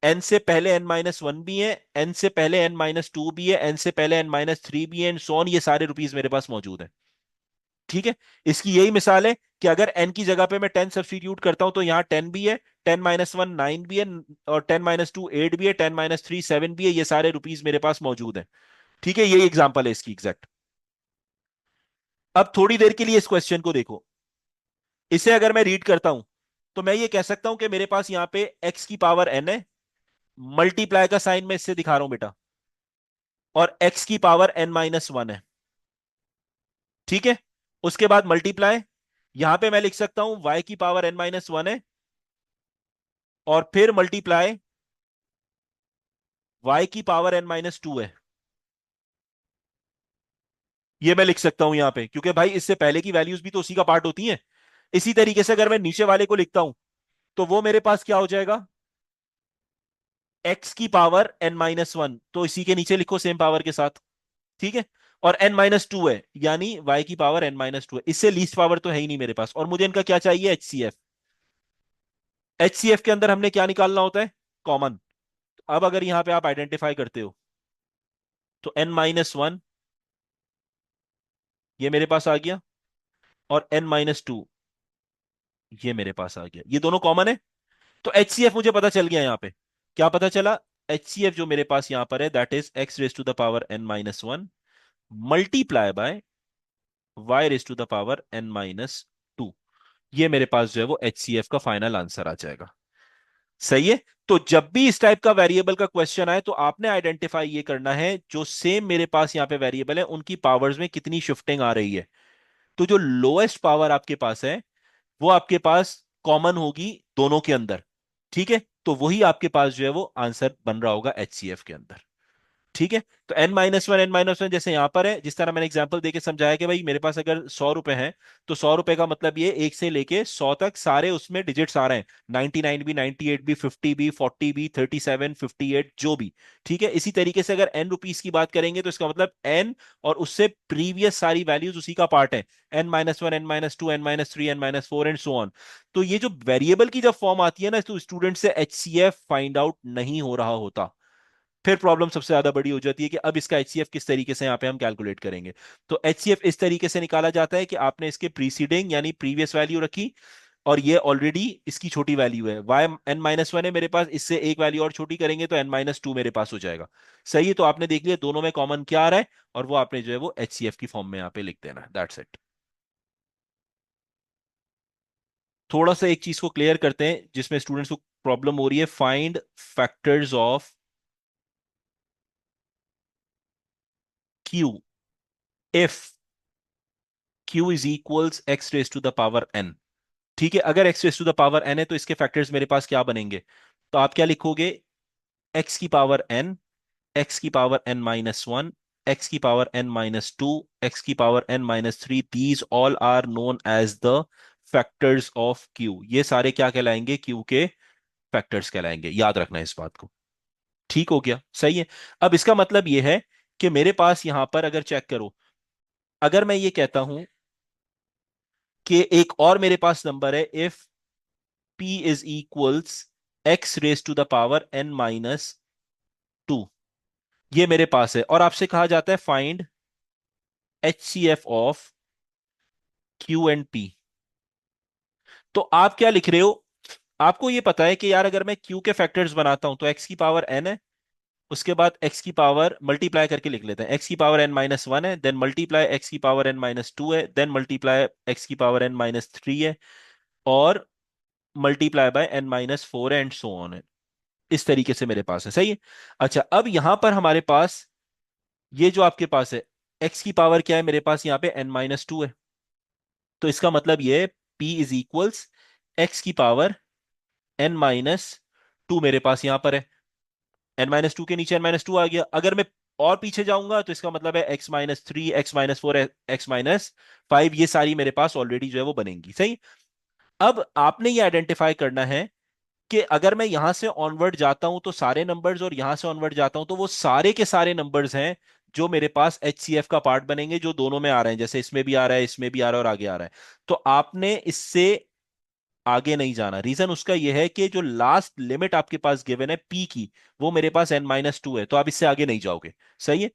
n से पहले n-1 भी है, n से पहले n-2 भी है, n से पहले n-3 भी है, एंड सो ऑन, ये सारे रुपीज मेरे पास मौजूद हैं। ठीक है। इसकी यही मिसाल है कि अगर एन की जगह पे मैं 10 सब्स्टिट्यूट करता हूं, तो यहां 10 भी है, 10-1 9 भी है, और 10-2 8 भी है, 10-3 7 भी है, ये सारे रुपीज मेरे पास मौजूद हैं। ठीक है। यही एग्जांपल है इसकी एग्जैक्ट। अब थोड़ी देर के लिए इस क्वेश्चन को देखो। इसे अगर मैं रीड करता हूं, तो मैं ये कह सकता हूं कि मेरे पास यहां पे x की पावर n है, मल्टीप्लाई का साइन मैं इससे दिखा रहा हूं बेटा, और x की पावर n-1 है। ठीक है। उसके बाद मल्टीप्लाई, यहां पे मैं लिख सकता हूं y की पावर n-1 है, और फिर मल्टीप्लाई y की पावर n-2 है। ये मैं लिख सकता हूं यहां पे, क्योंकि भाई इससे पहले की वैल्यूज भी तो उसी का पार्ट होती हैं। इसी तरीके से अगर मैं नीचे वाले को लिखता हूं, तो वो मेरे पास क्या हो जाएगा, x की पावर n-1, तो इसी के नीचे लिखो सेम पावर के साथ। ठीक है। और n-2 है, यानी y की पावर n-2 है। इससे लीस्ट पावर तो है ही नहीं मेरे पास, और मुझे इनका क्या चाहिए, एचसीएफ। एचसीएफ के अंदर हमने क्या निकालना होता है, कॉमन। अब अगर यहां पे आप आइडेंटिफाई करते हो, तो n-1 ये मेरे पास आ गया, और n-2 ये मेरे पास आ गया, ये दोनों कॉमन है। तो एचसीएफ मुझे पता चल गया यहां पे। क्या पता चला, एचसीएफ जो मेरे पास यहां पर है, that is x raise to the power n-1 multiply by y raise to the power n-2। ये मेरे पास जो है वो एचसीएफ का फाइनल आंसर आ जाएगा। सही है। तो जब भी इस टाइप का वेरिएबल का क्वेश्चन आए, तो आपने आइडेंटिफाई ये करना है जो सेम मेरे पास यहां पे वेरिएबल है उनकी पावर्स में कितनी शिफ्टिंग आ रही है। तो जो लोएस्ट पावर आपके पास है, वो आपके पास कॉमन होगी दोनों के अंदर। ठीक है। तो वही आपके पास जो है वो आंसर बन रहा होगा एचसीएफ के अंदर। ठीक है। तो n-1 जैसे यहां पर है, जिस तरह मैंने एग्जांपल देके समझाया कि भाई मेरे पास अगर 100 रुपए हैं, तो 100 रुपए का मतलब ये एक से लेके 100 तक सारे उसमें डिजिट्स आ रहे हैं, 99 भी, 98 भी, 50 भी, 40 भी, 37, 58 जो भी। ठीक है। इसी तरीके से अगर n रुपीस की बात करेंगे, तो इसका मतलब n और उससे प्रीवियस सारी वैल्यूज उसी का पार्ट है, n-1 n-2 n-3 n-4 and so on. तो ये जो वेरिएबल की जब फॉर्म आती है ना, तो स्टूडेंट से एचसीएफ फाइंड आउट नहीं हो रहा होता। फिर प्रॉब्लम सबसे ज्यादा बड़ी हो जाती है कि अब इसका एचसीएफ किस तरीके से यहां पे हम कैलकुलेट करेंगे। तो एचसीएफ इस तरीके से निकाला जाता है कि आपने इसके प्रीसीडिंग यानी प्रीवियस वैल्यू रखी, और ये ऑलरेडी इसकी छोटी वैल्यू है, वाई एन माइनस वन है मेरे पास, इससे एक वैल्यू और छोटी करेंगे तो एन माइनस टू मेरे पास हो जाएगा। सही है, तो आपने देख लिया दोनों में कॉमन क्या आ रहा है, और वो आपने जो है वो एच सी एफ की फॉर्म में यहाँ पे लिख देना, दैट्स इट। थोड़ा सा एक चीज को क्लियर करते हैं जिसमें स्टूडेंट्स को प्रॉब्लम हो रही है, find factors of Q if Q is equals X raise to the power N. ठीक है, अगर X raise to the power N है तो इसके फैक्टर्स मेरे पास क्या बनेंगे, तो आप क्या लिखोगे, एक्स की पावर एन, एक्स की power n minus one, x की power n minus two, x की power n minus three, these all are known as the factors of q. ये सारे क्या कहलाएंगे, क्यू के फैक्टर्स कहलाएंगे, याद रखना है इस बात को। ठीक हो गया, सही है। अब इसका मतलब यह है कि मेरे पास यहां पर अगर चेक करो, अगर मैं ये कहता हूं कि एक और मेरे पास नंबर है, if p is equals X raise to the power n minus two, ये मेरे पास है, और आपसे कहा जाता है find H C F of Q and P. तो आप क्या लिख रहे हो, आपको ये पता है कि यार अगर मैं क्यू के फैक्टर्स बनाता हूं तो एक्स की पावर n है, उसके बाद एक्स की पावर मल्टीप्लाई करके लिख लेते हैं, एक्स की पावर n माइनस वन है, देन मल्टीप्लाई एक्स की पावर n माइनस टू है, देन मल्टीप्लाई एक्स की पावर n माइनस थ्री है, और multiply by n minus four है, एंड सो ऑन है। इस तरीके से मेरे पास है, सही है। अच्छा, अब यहां पर हमारे पास ये जो आपके पास है, एक्स की पावर क्या है मेरे पास यहाँ पे n माइनस टू है, तो इसका मतलब ये है p इज इक्वल्स एक्स की पावर n माइनस टू मेरे पास यहां पर है, n माइनस टू के नीचे n माइनस टू आ गया। अगर मैं और पीछे जाऊंगा तो इसका मतलब है x minus three, x minus four, x minus five, ये सारी मेरे पास ऑलरेडी जो है वो बनेंगी, सही। अब आपने ये आइडेंटिफाई करना है कि अगर मैं यहां से ऑनवर्ड जाता हूं तो सारे नंबर्स, और यहां से ऑनवर्ड जाता हूं तो वो सारे के सारे नंबर्स हैं जो मेरे पास HCF का पार्ट बनेंगे, जो दोनों में आ रहे हैं, जैसे इसमें भी आ रहा है, इसमें भी आ रहा है, और आगे आ रहा है। तो आपने इससे आगे नहीं जाना, रीजन उसका यह है कि जो लास्ट लिमिट आपके पास गिवन है P की, वो मेरे पास n माइनस टू है, तो आप इससे आगे नहीं जाओगे, सही है।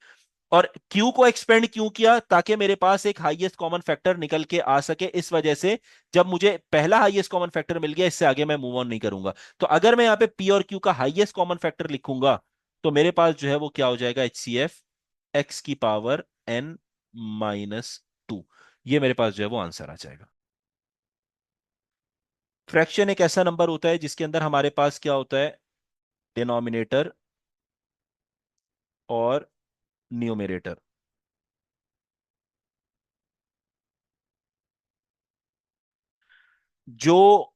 और Q को एक्सपेंड क्यों किया, ताकि मेरे पास एक हाईएस्ट कॉमन फैक्टर निकल के आ सके, इस वजह से जब मुझे पहला हाईएस्ट कॉमन फैक्टर मिल गया, इससे आगे मैं मूव ऑन नहीं करूंगा। तो अगर मैं यहाँ पे P और Q का हाईएस्ट कॉमन फैक्टर लिखूंगा तो मेरे पास जो है वो क्या हो जाएगा, HCF एक्स की पावर n माइनस टू, ये मेरे पास जो है वो आंसर आ जाएगा। फ्रैक्शन एक ऐसा नंबर होता है जिसके अंदर हमारे पास क्या होता है, डिनोमिनेटर और न्यूमरेटर। जो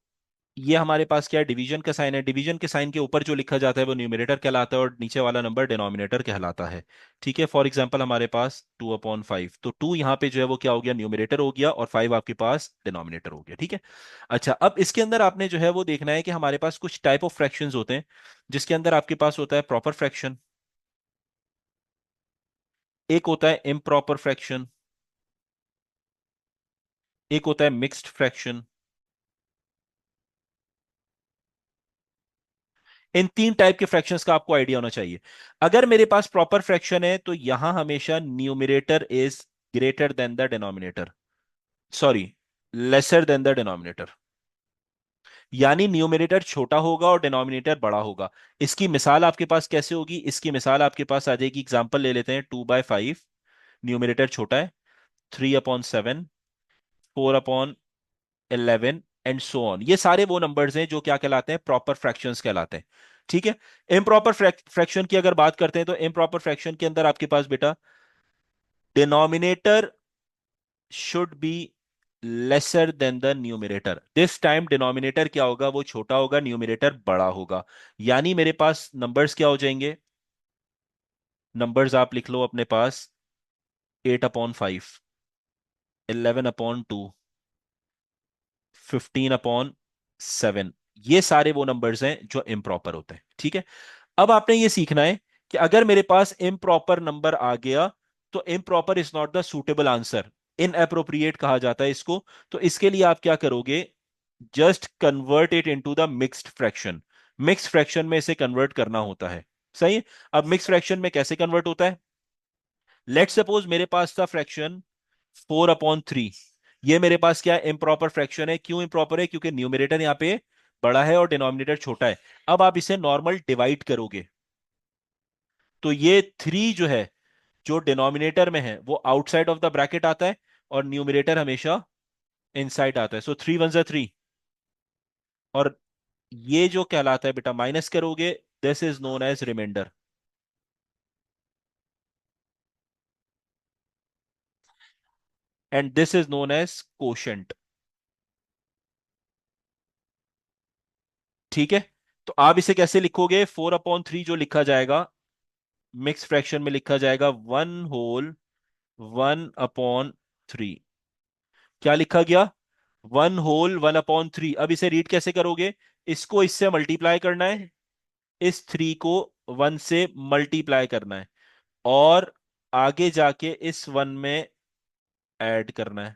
ये हमारे पास क्या है, डिवीजन का साइन है, डिवीजन के साइन के ऊपर जो लिखा जाता है वो न्यूमरेटर कहलाता है, और नीचे वाला नंबर डिनोमिनेटर कहलाता है। ठीक है, फॉर एग्जांपल हमारे पास टू अपॉन फाइव, तो टू यहाँ पे जो है वो क्या हो गया, न्यूमरेटर हो गया, और फाइव आपके पास डिनोमिनेटर हो गया, ठीक है। अच्छा, अब इसके अंदर आपने जो है वो देखना है कि हमारे पास कुछ टाइप ऑफ फ्रैक्शंस होते हैं, जिसके अंदर आपके पास होता है प्रॉपर फ्रैक्शन, एक होता है इम्प्रॉपर फ्रैक्शन, एक होता है मिक्स्ड फ्रैक्शन। इन तीन टाइप के फ्रैक्शंस का आपको आइडिया होना चाहिए। अगर मेरे पास प्रॉपर फ्रैक्शन है तो यहां हमेशा numerator is greater than the denominator, sorry, lesser than the denominator, यानी न्यूमरेटर छोटा होगा और डिनोमिनेटर बड़ा होगा। इसकी मिसाल आपके पास कैसे होगी, इसकी मिसाल आपके पास आ जाएगी, एग्जांपल ले लेते हैं, टू बाय फाइव, न्यूमरेटर छोटा है, three upon seven, four upon 11, and so on, ये सारे वो नंबर्स हैं जो क्या कहलाते हैं, प्रॉपर फ्रैक्शंस कहलाते हैं। ठीक है। इम्प्रॉपर फ्रैक्शन की अगर बात करते हैं तो इम्प्रॉपर फ्रैक्शन के अंदर आपके पास बेटा denominator should be lesser than the numerator, this time denominator क्या होगा, वो छोटा होगा, न्यूमरेटर बड़ा होगा। यानी मेरे पास नंबर्स क्या हो जाएंगे, नंबर्स आप लिख लो अपने पास, eight upon five, eleven upon two, fifteen upon seven, ये सारे वो नंबर्स हैं जो इम्प्रॉपर होते हैं, ठीक है। अब आपने ये सीखना है कि अगर मेरे पास इम्प्रॉपर नंबर आ गया तो improper is not the suitable answer, in appropriate कहा जाता है इसको। तो इसके लिए आप क्या करोगे, just convert it into the mixed fraction, mixed fraction में इसे कन्वर्ट करना होता है, सही है। अब मिक्स्ड फ्रैक्शन में कैसे कन्वर्ट होता है, लेट सपोज मेरे पास था फ्रैक्शन फोर अपॉन थ्री, ये मेरे पास क्या है, इम्प्रॉपर फ्रैक्शन है। क्यों इम्प्रॉपर है? क्योंकि न्यूमरेटर यहाँ पे बड़ा है और डिनोमिनेटर छोटा है। अब आप इसे नॉर्मल डिवाइड करोगे तो ये थ्री जो है, जो डिनोमिनेटर में है वो आउटसाइड ऑफ द ब्रैकेट आता है और न्यूमरेटर हमेशा इनसाइड आता है। सो थ्री वन जा थ्री। और ये जो कहलाता है बेटा, माइनस करोगे, this is known as remainder. And this is known as quotient. ठीक है। तो आप इसे कैसे लिखोगे? 4/3 जो लिखा जाएगा मिक्स फ्रैक्शन में लिखा जाएगा 1/3। क्या लिखा गया? 1/1/3। अब इसे रीड कैसे करोगे? इसको इससे मल्टीप्लाई करना है, इस थ्री को वन से मल्टीप्लाई करना है, और आगे जाके इस वन में ऐड करना है।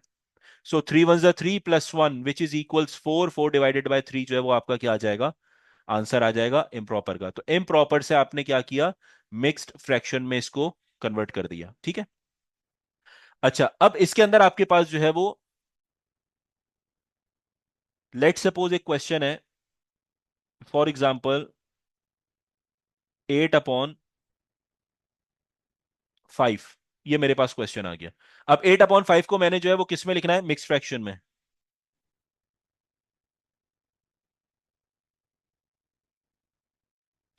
सो थ्री वन जा three plus one which is equals four. Four divided by three जो है वो आपका क्या आ जाएगा? आंसर आ जाएगा इम्प्रॉपर का। तो इम्प्रॉपर से आपने क्या किया? मिक्स्ड फ्रैक्शन में इसको कन्वर्ट कर दिया। ठीक है। अच्छा, अब इसके अंदर आपके पास जो है वो, लेट सपोज एक क्वेश्चन है, फॉर एग्जाम्पल 8/5। ये मेरे पास क्वेश्चन आ गया। अब 8/5 को मैंने जो है वो किस में लिखना है? मिक्स फ्रैक्शन में।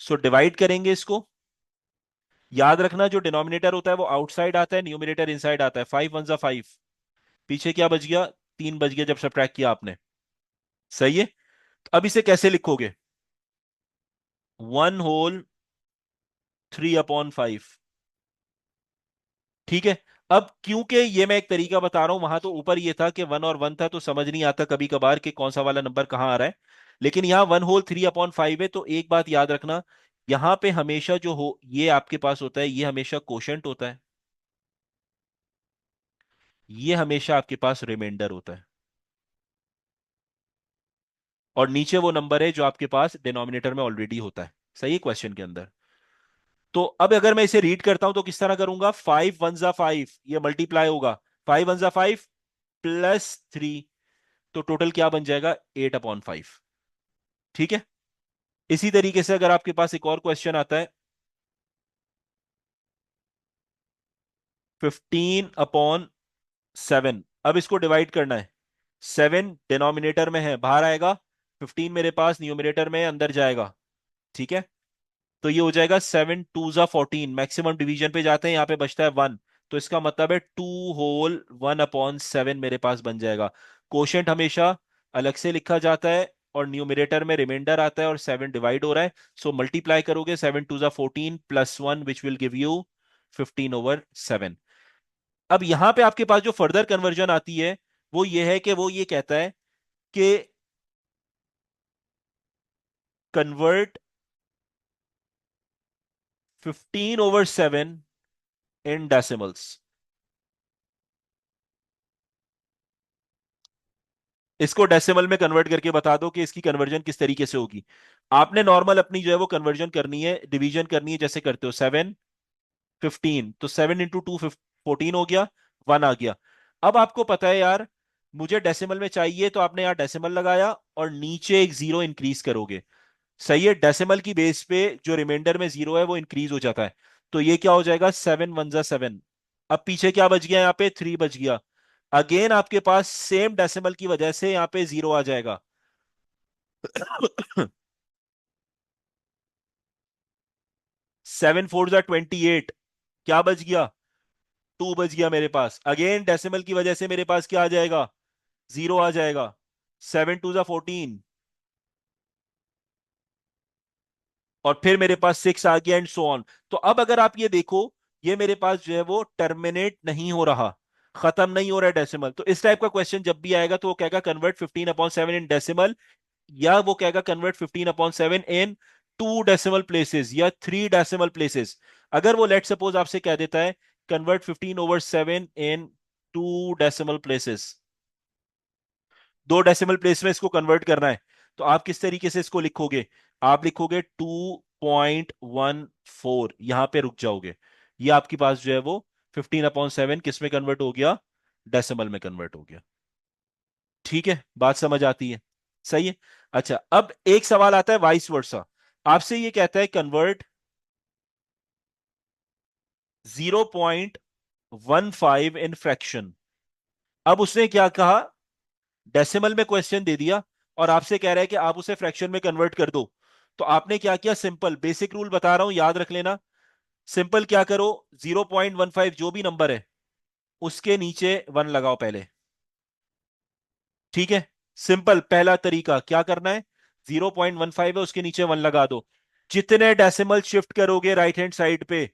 सो डिवाइड करेंगे इसको। याद रखना जो डिनोमिनेटर होता है वो आउटसाइड आता है, न्यूमिनेटर इनसाइड आता है। 5 1 जा 5। पीछे क्या बच गया? 3 बच गया जब सब्ट्रैक्ट किया आपने। सही है। तो अब इसे कैसे लिखोगे? 1/3/5। ठीक है। अब क्योंकि ये मैं एक तरीका बता रहा हूं, वहां तो ऊपर ये था कि वन और वन था तो समझ नहीं आता कभी कभार कि कौन सा वाला नंबर कहां आ रहा है। लेकिन यहां 1/3/5 है, तो एक बात याद रखना, यहां पे हमेशा जो हो ये आपके पास होता है, ये हमेशा कोशेंट होता है, ये हमेशा आपके पास रिमाइंडर होता है, और नीचे वो नंबर है जो आपके पास डिनोमिनेटर में ऑलरेडी होता है। सही है क्वेश्चन के अंदर। तो अब अगर मैं इसे रीड करता हूं तो किस तरह करूंगा? 5 1 जा 5, ये मल्टीप्लाई होगा। 5 1 जा 5 +3, तो टोटल क्या बन जाएगा? 8/5। ठीक है। इसी तरीके से अगर आपके पास एक और क्वेश्चन आता है, 15/7। अब इसको डिवाइड करना है। 7 डिनोमिनेटर में है, बाहर आएगा। 15 मेरे पास न्यूमिनेटर में है, अंदर जाएगा। ठीक है। तो ये हो जाएगा 7 2 जा 14। मैक्सिमम डिवीजन पे जाते हैं, यहां पे बचता है 1। तो इसका मतलब है 2 होल 1/7 मेरे पास बन जाएगा। कोशेंट हमेशा अलग से लिखा जाता है, और न्यूमिनेटर में रिमाइंडर आता है, और 7 डिवाइड हो रहा है। सो मल्टीप्लाई करोगे, 7 2 जा 14 +1 विच विल गिव यू 15/7। अब यहां पे आपके पास जो फर्दर कन्वर्जन आती है वो ये है कि वो ये कहता है कि कन्वर्ट 15/7 इन डेसिमल्स। इसको डेसिमल में कन्वर्ट करके बता दो कि इसकी कन्वर्जन किस तरीके से होगी। आपने नॉर्मल अपनी जो है वो कन्वर्जन करनी है, डिवीजन करनी है, जैसे करते हो 7 15, तो 7 × 2 14 हो गया, 1 आ गया। अब आपको पता है यार मुझे डेसिमल में चाहिए, तो आपने यहां डेसिमल लगाया और नीचे एक जीरो इंक्रीज करोगे। सही है। डेसिमल की बेस पे जो रिमाइंडर में जीरो है वो इंक्रीज हो जाता है। तो ये क्या हो जाएगा? 7 1 जा 7। अब पीछे क्या बच गया? यहाँ पे 3 बच गया। अगेन आपके पास सेम डेसिमल की वजह से यहाँ पे जीरो आ जाएगा। 7 4 जा 28। क्या बच गया? 2 बच गया मेरे पास। अगेन डेसिमल की वजह से मेरे पास क्या आ जाएगा? जीरो आ जाएगा। 7 2 जा 14। और फिर मेरे पास 6 आ गया, एंड सो ऑन। तो अब अगर आप ये देखो, ये मेरे पास जो है वो टर्मिनेट नहीं हो रहा, खत्म नहीं हो रहा है डेसिमल। तो इस टाइप का क्वेश्चन जब भी आएगा तो वो कहेगा कन्वर्ट 15/7 इन डेसिमल, या वो कहेगा कन्वर्ट 15/7 इन 2 डेसिमल प्लेसेस या 3 डेसिमल प्लेसेस। अगर वो लेट सपोज आपसे कह देता है कन्वर्ट 15/7 इन 2 डेसिमल प्लेसेस, 2 डेसिमल प्लेस में इसको कन्वर्ट करना है, तो आप किस तरीके से इसको लिखोगे? आप लिखोगे 2.14, यहां पे रुक जाओगे। ये आपके पास जो है वो 15/7 किस में कन्वर्ट हो गया? डेसिमल में कन्वर्ट हो गया। ठीक है, बात समझ आती है? सही है। अच्छा, अब एक सवाल आता है वाइस वर्सा। आपसे ये कहता है कन्वर्ट 0.15 इन फ्रैक्शन। अब उसने क्या कहा, डेसिमल में क्वेश्चन दे दिया और आपसे कह रहा है कि आप उसे फ्रैक्शन में कन्वर्ट कर दो। तो आपने क्या किया, सिंपल बेसिक रूल बता रहा हूं, याद रख लेना। सिंपल क्या करो, 0.15 जो भी नंबर है उसके नीचे वन लगाओ पहले। ठीक है, सिंपल पहला तरीका क्या करना है, 0.15 है उसके नीचे वन लगा दो। जितने डेसिमल शिफ्ट करोगे राइट हैंड साइड पे,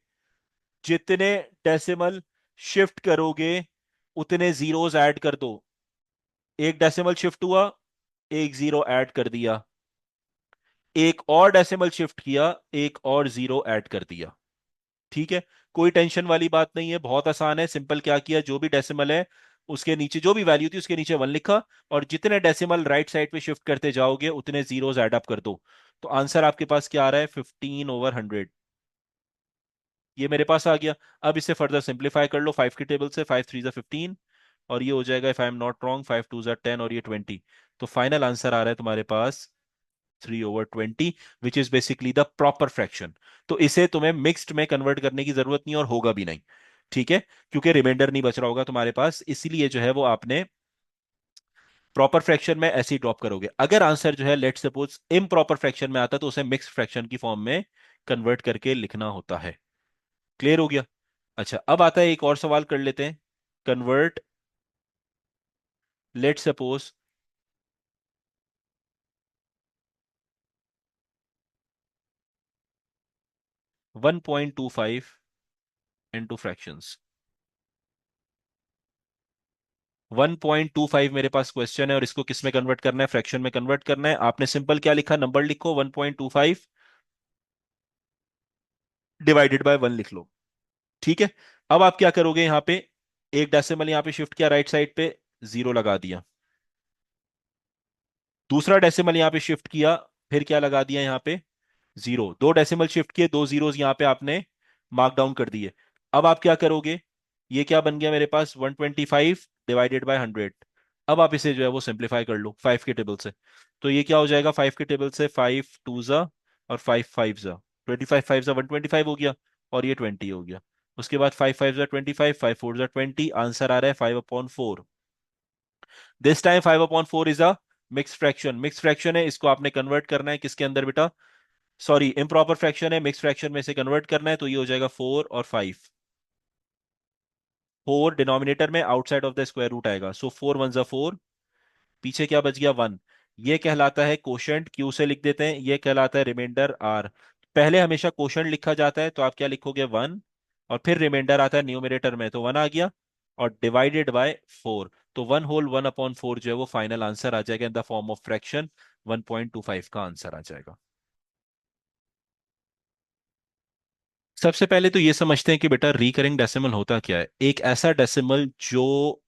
जितने डेसिमल शिफ्ट करोगे उतने जीरोस ऐड कर दो। एक डेसिमल शिफ्ट हुआ, एक जीरो ऐड कर दिया। एक और डेसिमल शिफ्ट किया, एक और जीरो ऐड कर दिया। ठीक है, कोई टेंशन वाली बात नहीं है, बहुत आसान है। सिंपल क्या किया, जो भी डेसिमल है उसके नीचे जो भी वैल्यू थी उसके नीचे वन लिखा, और जितने डेसिमल राइट साइड पे शिफ्ट करते जाओगे उतने जीरोस ऐड अप कर दो। तो आंसर आपके पास क्या आ रहा है, 15/100। ये मेरे पास आ गया। अब इसे फर्दर सिंप्लीफाई कर लो, 5 की टेबल से, 5 3 15, और ये हो जाएगा if I am not wrong 5 2 10 और ये 20। तो फाइनल आंसर आ रहा है तुम्हारे पास 3/20, which is basically the proper fraction. तो इसे तुम्हें मिक्स्ड में कन्वर्ट करने की जरूरत नहीं और होगा भी नहीं। ठीक है, क्योंकि रिमाइंडर नहीं बच रहा होगा तुम्हारे पास, इसीलिए जो है वो आपने प्रॉपर फ्रैक्शन में ऐसे ही ड्रॉप करोगे। अगर आंसर जो है लेट सपोज इम्प्रॉपर फ्रैक्शन में आता तो उसे मिक्स्ड फ्रैक्शन की फॉर्म में कन्वर्ट करके लिखना होता है। क्लियर हो गया? अच्छा, अब आता है एक और सवाल कर लेते हैं। Convert let suppose 1.25 into fractions. 1.25 मेरे पास क्वेश्चन है और इसको किस में कन्वर्ट करना है, फ्रैक्शन में कन्वर्ट करना है। आपने सिंपल क्या लिखा, नंबर लिखो 1.25 डिवाइडेड बाय 1 लिख लो। ठीक है, अब आप क्या करोगे, यहां पे एक डेसिमल यहां पे शिफ्ट किया राइट साइड पे, जीरो लगा दिया। दूसरा डेसिमल यहां पे शिफ्ट किया, फिर क्या लगा दिया यहाँ पे, जीरो। दो डेसिमल शिफ्ट किए, दो जीरोस यहां पे आपने मार्क डाउन कर दिए। अब आप क्या करोगे, ये क्या बन गया मेरे पास, 125 डिवाइडेड बाय 100। अब आप इसे जो है वो सिंप्लीफाई कर लो 5 के टेबल से। तो ये क्या हो जाएगा, 5 के टेबल से, 5 2 और 5 5 25, 5 125 हो गया, और ये 20 हो गया। उसके बाद 5 5 25, 5 4 20, आंसर आ रहा है 5/4। This time 5/4 is a mix fraction. Mix fraction है, इसको आपने कन्वर्ट करना है किसके अंदर बेटा, सॉरी इम्प्रॉपर फ्रैक्शन है, मिक्स फ्रैक्शन में से कन्वर्ट करना है। तो ये हो जाएगा 4 और 5। 4 डिनोमिनेटर में, outside of the square root आएगा, सो 4 1 4। पीछे क्या बच गया, 1। ये कहलाता है कोशेंट, क्यू से लिख देते हैं, ये कहलाता है रिमाइंडर, आर। पहले हमेशा कोशेंट लिखा जाता है, तो आप क्या लिखोगे, 1। और फिर रिमाइंडर आता है न्यूमरेटर में, तो 1 आ गया, और डिवाइडेड बाय 4। तो 1/1/4 जो है वो फाइनल आंसर आ जाएगा इन द फॉर्म ऑफ फ्रैक्शन। 1.25 का आंसर आ जाएगा। सबसे पहले तो ये समझते हैं कि बेटा रिकरिंग डेसिमल होता क्या है। एक ऐसा डेसिमल जो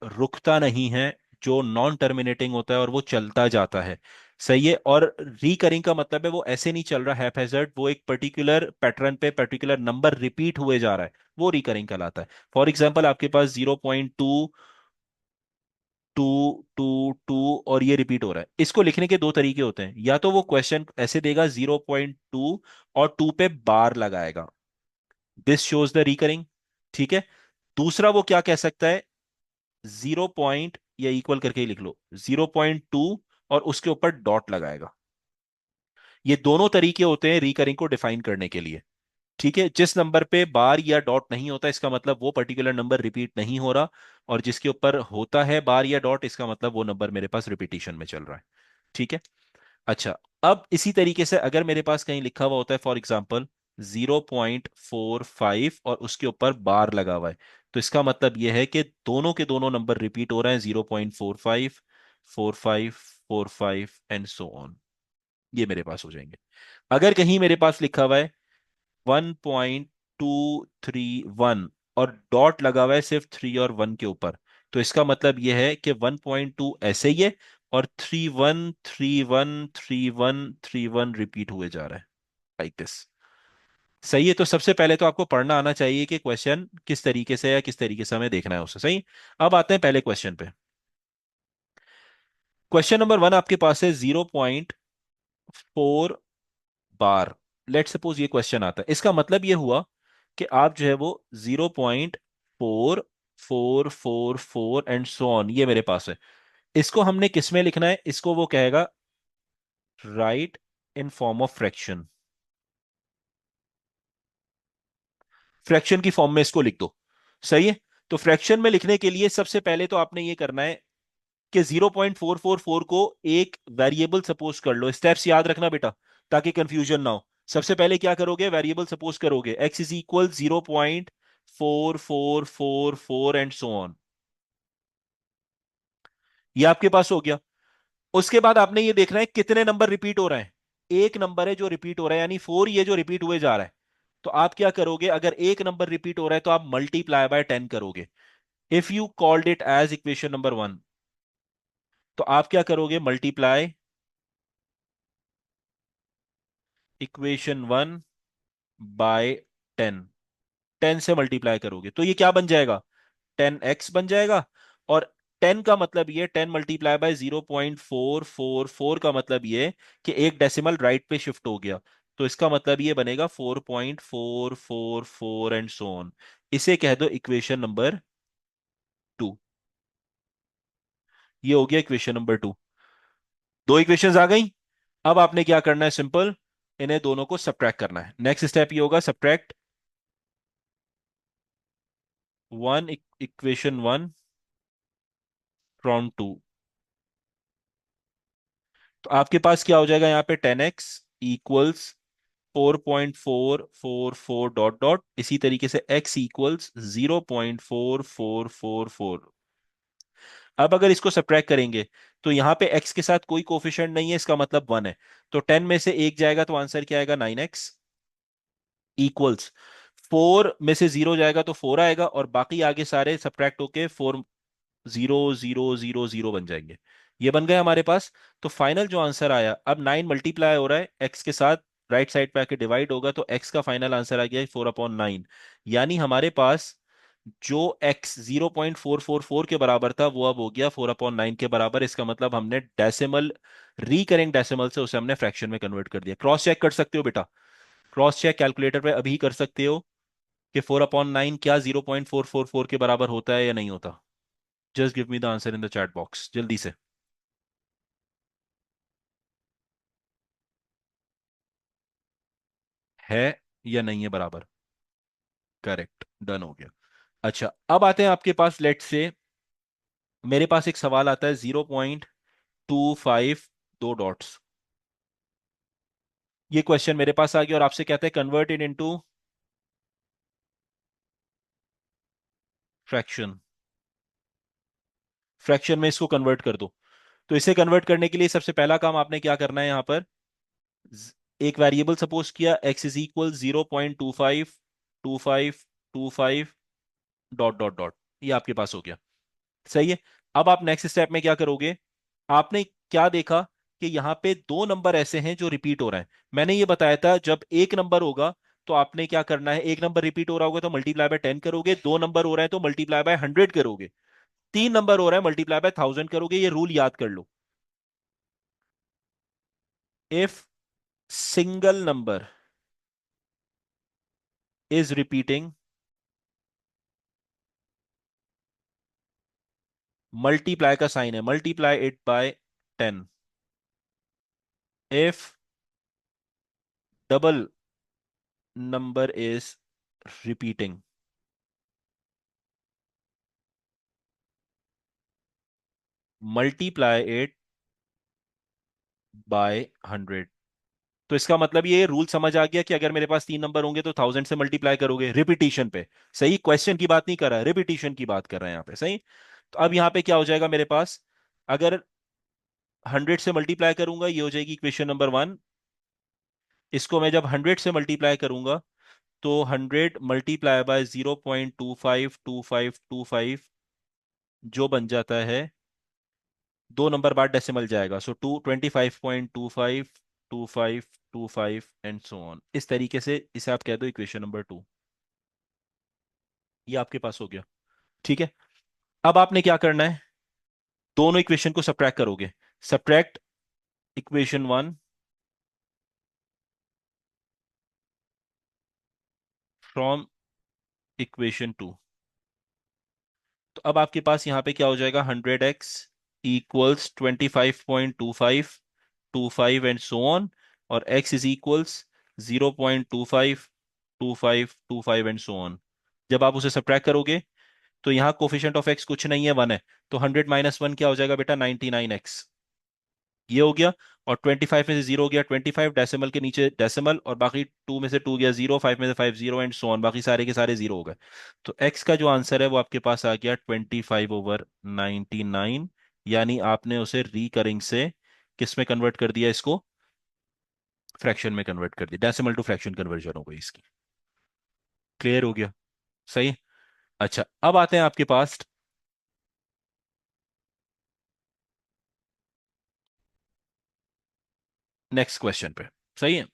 रुकता नहीं है, जो नॉन टर्मिनेटिंग होता है और वो चलता जाता है। सही है, और रिकरिंग का मतलब है वो ऐसे नहीं चल रहा हैphazard, वो एक पर्टिकुलर पैटर्न पे पर्टिकुलर नंबर रिपीट हुए जा रहा है, वो रिकरिंग कहलाता है। फॉर एग्जाम्पल आपके पास 0.2 2 2 2 और ये रिपीट हो रहा है, इसको लिखने के दो तरीके होते हैं। या तो वो क्वेश्चन ऐसे देगा 0.2 और 2 पे बार लगाएगा, दिस शोज द रिकरिंग। ठीक है, दूसरा वो क्या कह सकता है, 0 या इक्वल करके ही लिख लो, 0.2 और उसके ऊपर डॉट लगाएगा। ये दोनों तरीके होते हैं रिकरिंग को डिफाइन करने के लिए। ठीक है, जिस नंबर पे बार या डॉट नहीं होता इसका मतलब वो पर्टिकुलर नंबर रिपीट नहीं हो रहा, और जिसके ऊपर होता है बार या डॉट इसका मतलब वो नंबर मेरे पास रिपीटिशन में चल रहा है। ठीक है। अच्छा, अब इसी तरीके से अगर मेरे पास कहीं लिखा हुआ होता है फॉर एग्जाम्पल 0.45 और उसके ऊपर बार लगा हुआ है, तो इसका मतलब यह है कि दोनों के दोनों नंबर रिपीट हो रहे हैं, 0.45 45 45 एंड सो ऑन। ये मेरे पास हो जाएंगे। अगर कहीं मेरे पास लिखा हुआ है 1.231 और डॉट लगा हुआ है सिर्फ 3 और 1 के ऊपर, तो इसका मतलब यह है कि 1.2 ऐसे ही है, और 3 1 3 1 3 1 3 1 रिपीट हुए जा रहा है, लाइक दिस। सही है, तो सबसे पहले तो आपको पढ़ना आना चाहिए कि क्वेश्चन किस तरीके से या किस तरीके से हमें देखना है उसे। सही। अब आते हैं पहले क्वेश्चन पे। क्वेश्चन नंबर वन आपके पास है 0.4 बार। लेट सपोज ये क्वेश्चन आता है, इसका मतलब ये हुआ कि आप जो है वो 0.4444 एंड सो ऑन, ये मेरे पास है। इसको हमने किस में लिखना है? इसको वो कहेगा right in form of fraction. Fraction की फॉर्म में इसको लिख दो। सही है। तो फ्रैक्शन में लिखने के लिए सबसे पहले तो आपने ये करना है कि 0.444 को एक वेरिएबल सपोज कर लो। स्टेप्स याद रखना बेटा, ताकि कंफ्यूजन ना हो। सबसे पहले क्या करोगे? वेरिएबल सपोज करोगे x is equal 0.4444 and so on. ये आपके पास हो गया। उसके बाद आपने ये देखना है कितने नंबर रिपीट हो रहे हैं। एक नंबर है जो रिपीट हो रहा है, यानी 4 ये जो रिपीट हुए जा रहा है। तो आप क्या करोगे? अगर एक नंबर रिपीट हो रहा है तो आप मल्टीप्लाई बाय 10 करोगे। If you called it as equation number 1, तो आप क्या करोगे? Multiply equation 1 bye 10। 10 से मल्टीप्लाई करोगे तो ये क्या बन जाएगा? 10x बन जाएगा। और 10 का मतलब ये 10 मल्टीप्लाई बाय 0.444 का मतलब ये कि एक डेसिमल राइट पे शिफ्ट हो गया। तो इसका मतलब ये बनेगा 4.444 एंड सो ऑन। इसे कह दो इक्वेशन नंबर 2। ये हो गया इक्वेशन नंबर 2। दो इक्वेशंस आ गई। अब आपने क्या करना है? सिंपल, इन्हें दोनों को सब्ट्रैक्ट करना है। नेक्स्ट स्टेप ये होगा सब्ट्रैक्ट वन इक्वेशन 1 फ्रॉम 2। तो आपके पास क्या हो जाएगा यहाँ पे? 10x इक्वल्स 4.444 डॉट डॉट, इसी तरीके से x इक्वल्स 0.4444। अब अगर इसको सब्ट्रैक्ट करेंगे तो यहाँ पे x के साथ कोई कोफिशिएंट नहीं है, इसका मतलब 1 है। तो 10 में से एक जाएगा तो आंसर क्या आएगा? 9x इक्वल्स 4 में से 0 जाएगा तो 4 आएगा, और बाकी आगे सारे सब्ट्रैक्ट होके 4 0 0 0 0 बन जाएंगे। ये बन गए हमारे पास। तो फाइनल जो आंसर आया, अब 9 मल्टीप्लाई हो रहा है एक्स के साथ, राइट साइड पे आके डिवाइड होगा, तो एक्स का फाइनल आंसर आ गया 4/9। यानी हमारे पास जो एक्स 0.444 के बराबर था वो अब हो गया 4/9 के बराबर। इसका मतलब हमने डेसिमल, रिकरिंग डेसिमल से उसे हमने फ्रैक्शन में कन्वर्ट कर दिया। क्रॉस चेक कर सकते हो बेटा, क्रॉस चेक कैलकुलेटर पे अभी कर सकते हो कि 4/9 क्या 0.444 के बराबर होता है या नहीं होता। Just give me the answer in the chat box जल्दी से। है या नहीं है बराबर? करेक्ट, डन हो गया। अच्छा, अब आते हैं आपके पास, लेट से मेरे पास एक सवाल आता है 0.25 दो डॉट्स। ये क्वेश्चन मेरे पास आ गया और आपसे कहते हैं convert it into fraction. Fraction में इसको कन्वर्ट कर दो। तो इसे कन्वर्ट करने के लिए सबसे पहला काम आपने क्या करना है? यहाँ पर एक वेरिएबल सपोज किया x is equal 0.252525 dot dot dot. ये आपके पास हो गया। सही है। अब आप नेक्स्ट स्टेप में क्या करोगे? आपने क्या देखा कि यहाँ पे दो नंबर ऐसे हैं जो रिपीट हो रहे हैं। मैंने ये बताया था जब एक नंबर होगा तो आपने क्या करना है? एक नंबर रिपीट हो रहा होगा तो मल्टीप्लाई बाय 10 करोगे, दो नंबर हो रहा है तो मल्टीप्लाई बाय 100 करोगे, तीन नंबर हो रहा है मल्टीप्लाई बाय 1000 करोगे। ये रूल याद कर लो। If single number is repeating, multiply का साइन है, multiply it by 10। If double number is repeating, multiply it by 100। तो इसका मतलब ये रूल समझ आ गया कि अगर मेरे पास तीन नंबर होंगे तो 1000 से मल्टीप्लाई करोगे रिपीटिशन पे। सही, क्वेश्चन की बात नहीं कर रहा है, रिपीटिशन की बात कर रहे हैं यहाँ पे। सही। तो अब यहाँ पे क्या हो जाएगा मेरे पास? अगर 100 से मल्टीप्लाई करूंगा ये हो जाएगी इक्वेशन नंबर 1। इसको मैं जब 100 से मल्टीप्लाई करूंगा तो 100 मल्टीप्लाई बाय 0.252525 जो बन जाता है, दो नंबर बाद डेसिमल जाएगा, सो 25.252525 एंड सो ऑन। इस तरीके से इसे आप कह दो इक्वेशन नंबर 2। ये आपके पास हो गया। ठीक है। अब आपने क्या करना है? दोनों इक्वेशन को सब्ट्रैक्ट करोगे। Subtract equation 1 from equation 2। तो अब आपके पास यहाँ पे क्या हो जाएगा, 100x equals 25.25 and so on, और x is equals 0.25 and so on. जब आप उसे सब्ट्रैक्ट करोगे तो यहाँ कोफिशिएंट ऑफ x कुछ नहीं है, 1 है। तो 100 - 1 क्या हो जाएगा बेटा, 99x। ये हो गया। और 25 में से 0 हो गया 25, डेसिमल के नीचे डेसिमल, और बाकी 2 में से 2 गया 0, 5 में से 5 0 एंड सो ऑन, बाकी सारे के सारे 0 हो गए। तो x का जो आंसर है वो आपके पास आ गया 25/99। यानी आपने उसे रिकरिंग से किस में कन्वर्ट कर दिया, इसको फ्रैक्शन में कन्वर्ट कर दिया, डेसिमल टू फ्रैक्शन कन्वर्जन हो गई इसकी। क्लियर हो गया? सही। अच्छा, अब आते हैं आपके पास नेक्स्ट क्वेश्चन पे। सही है।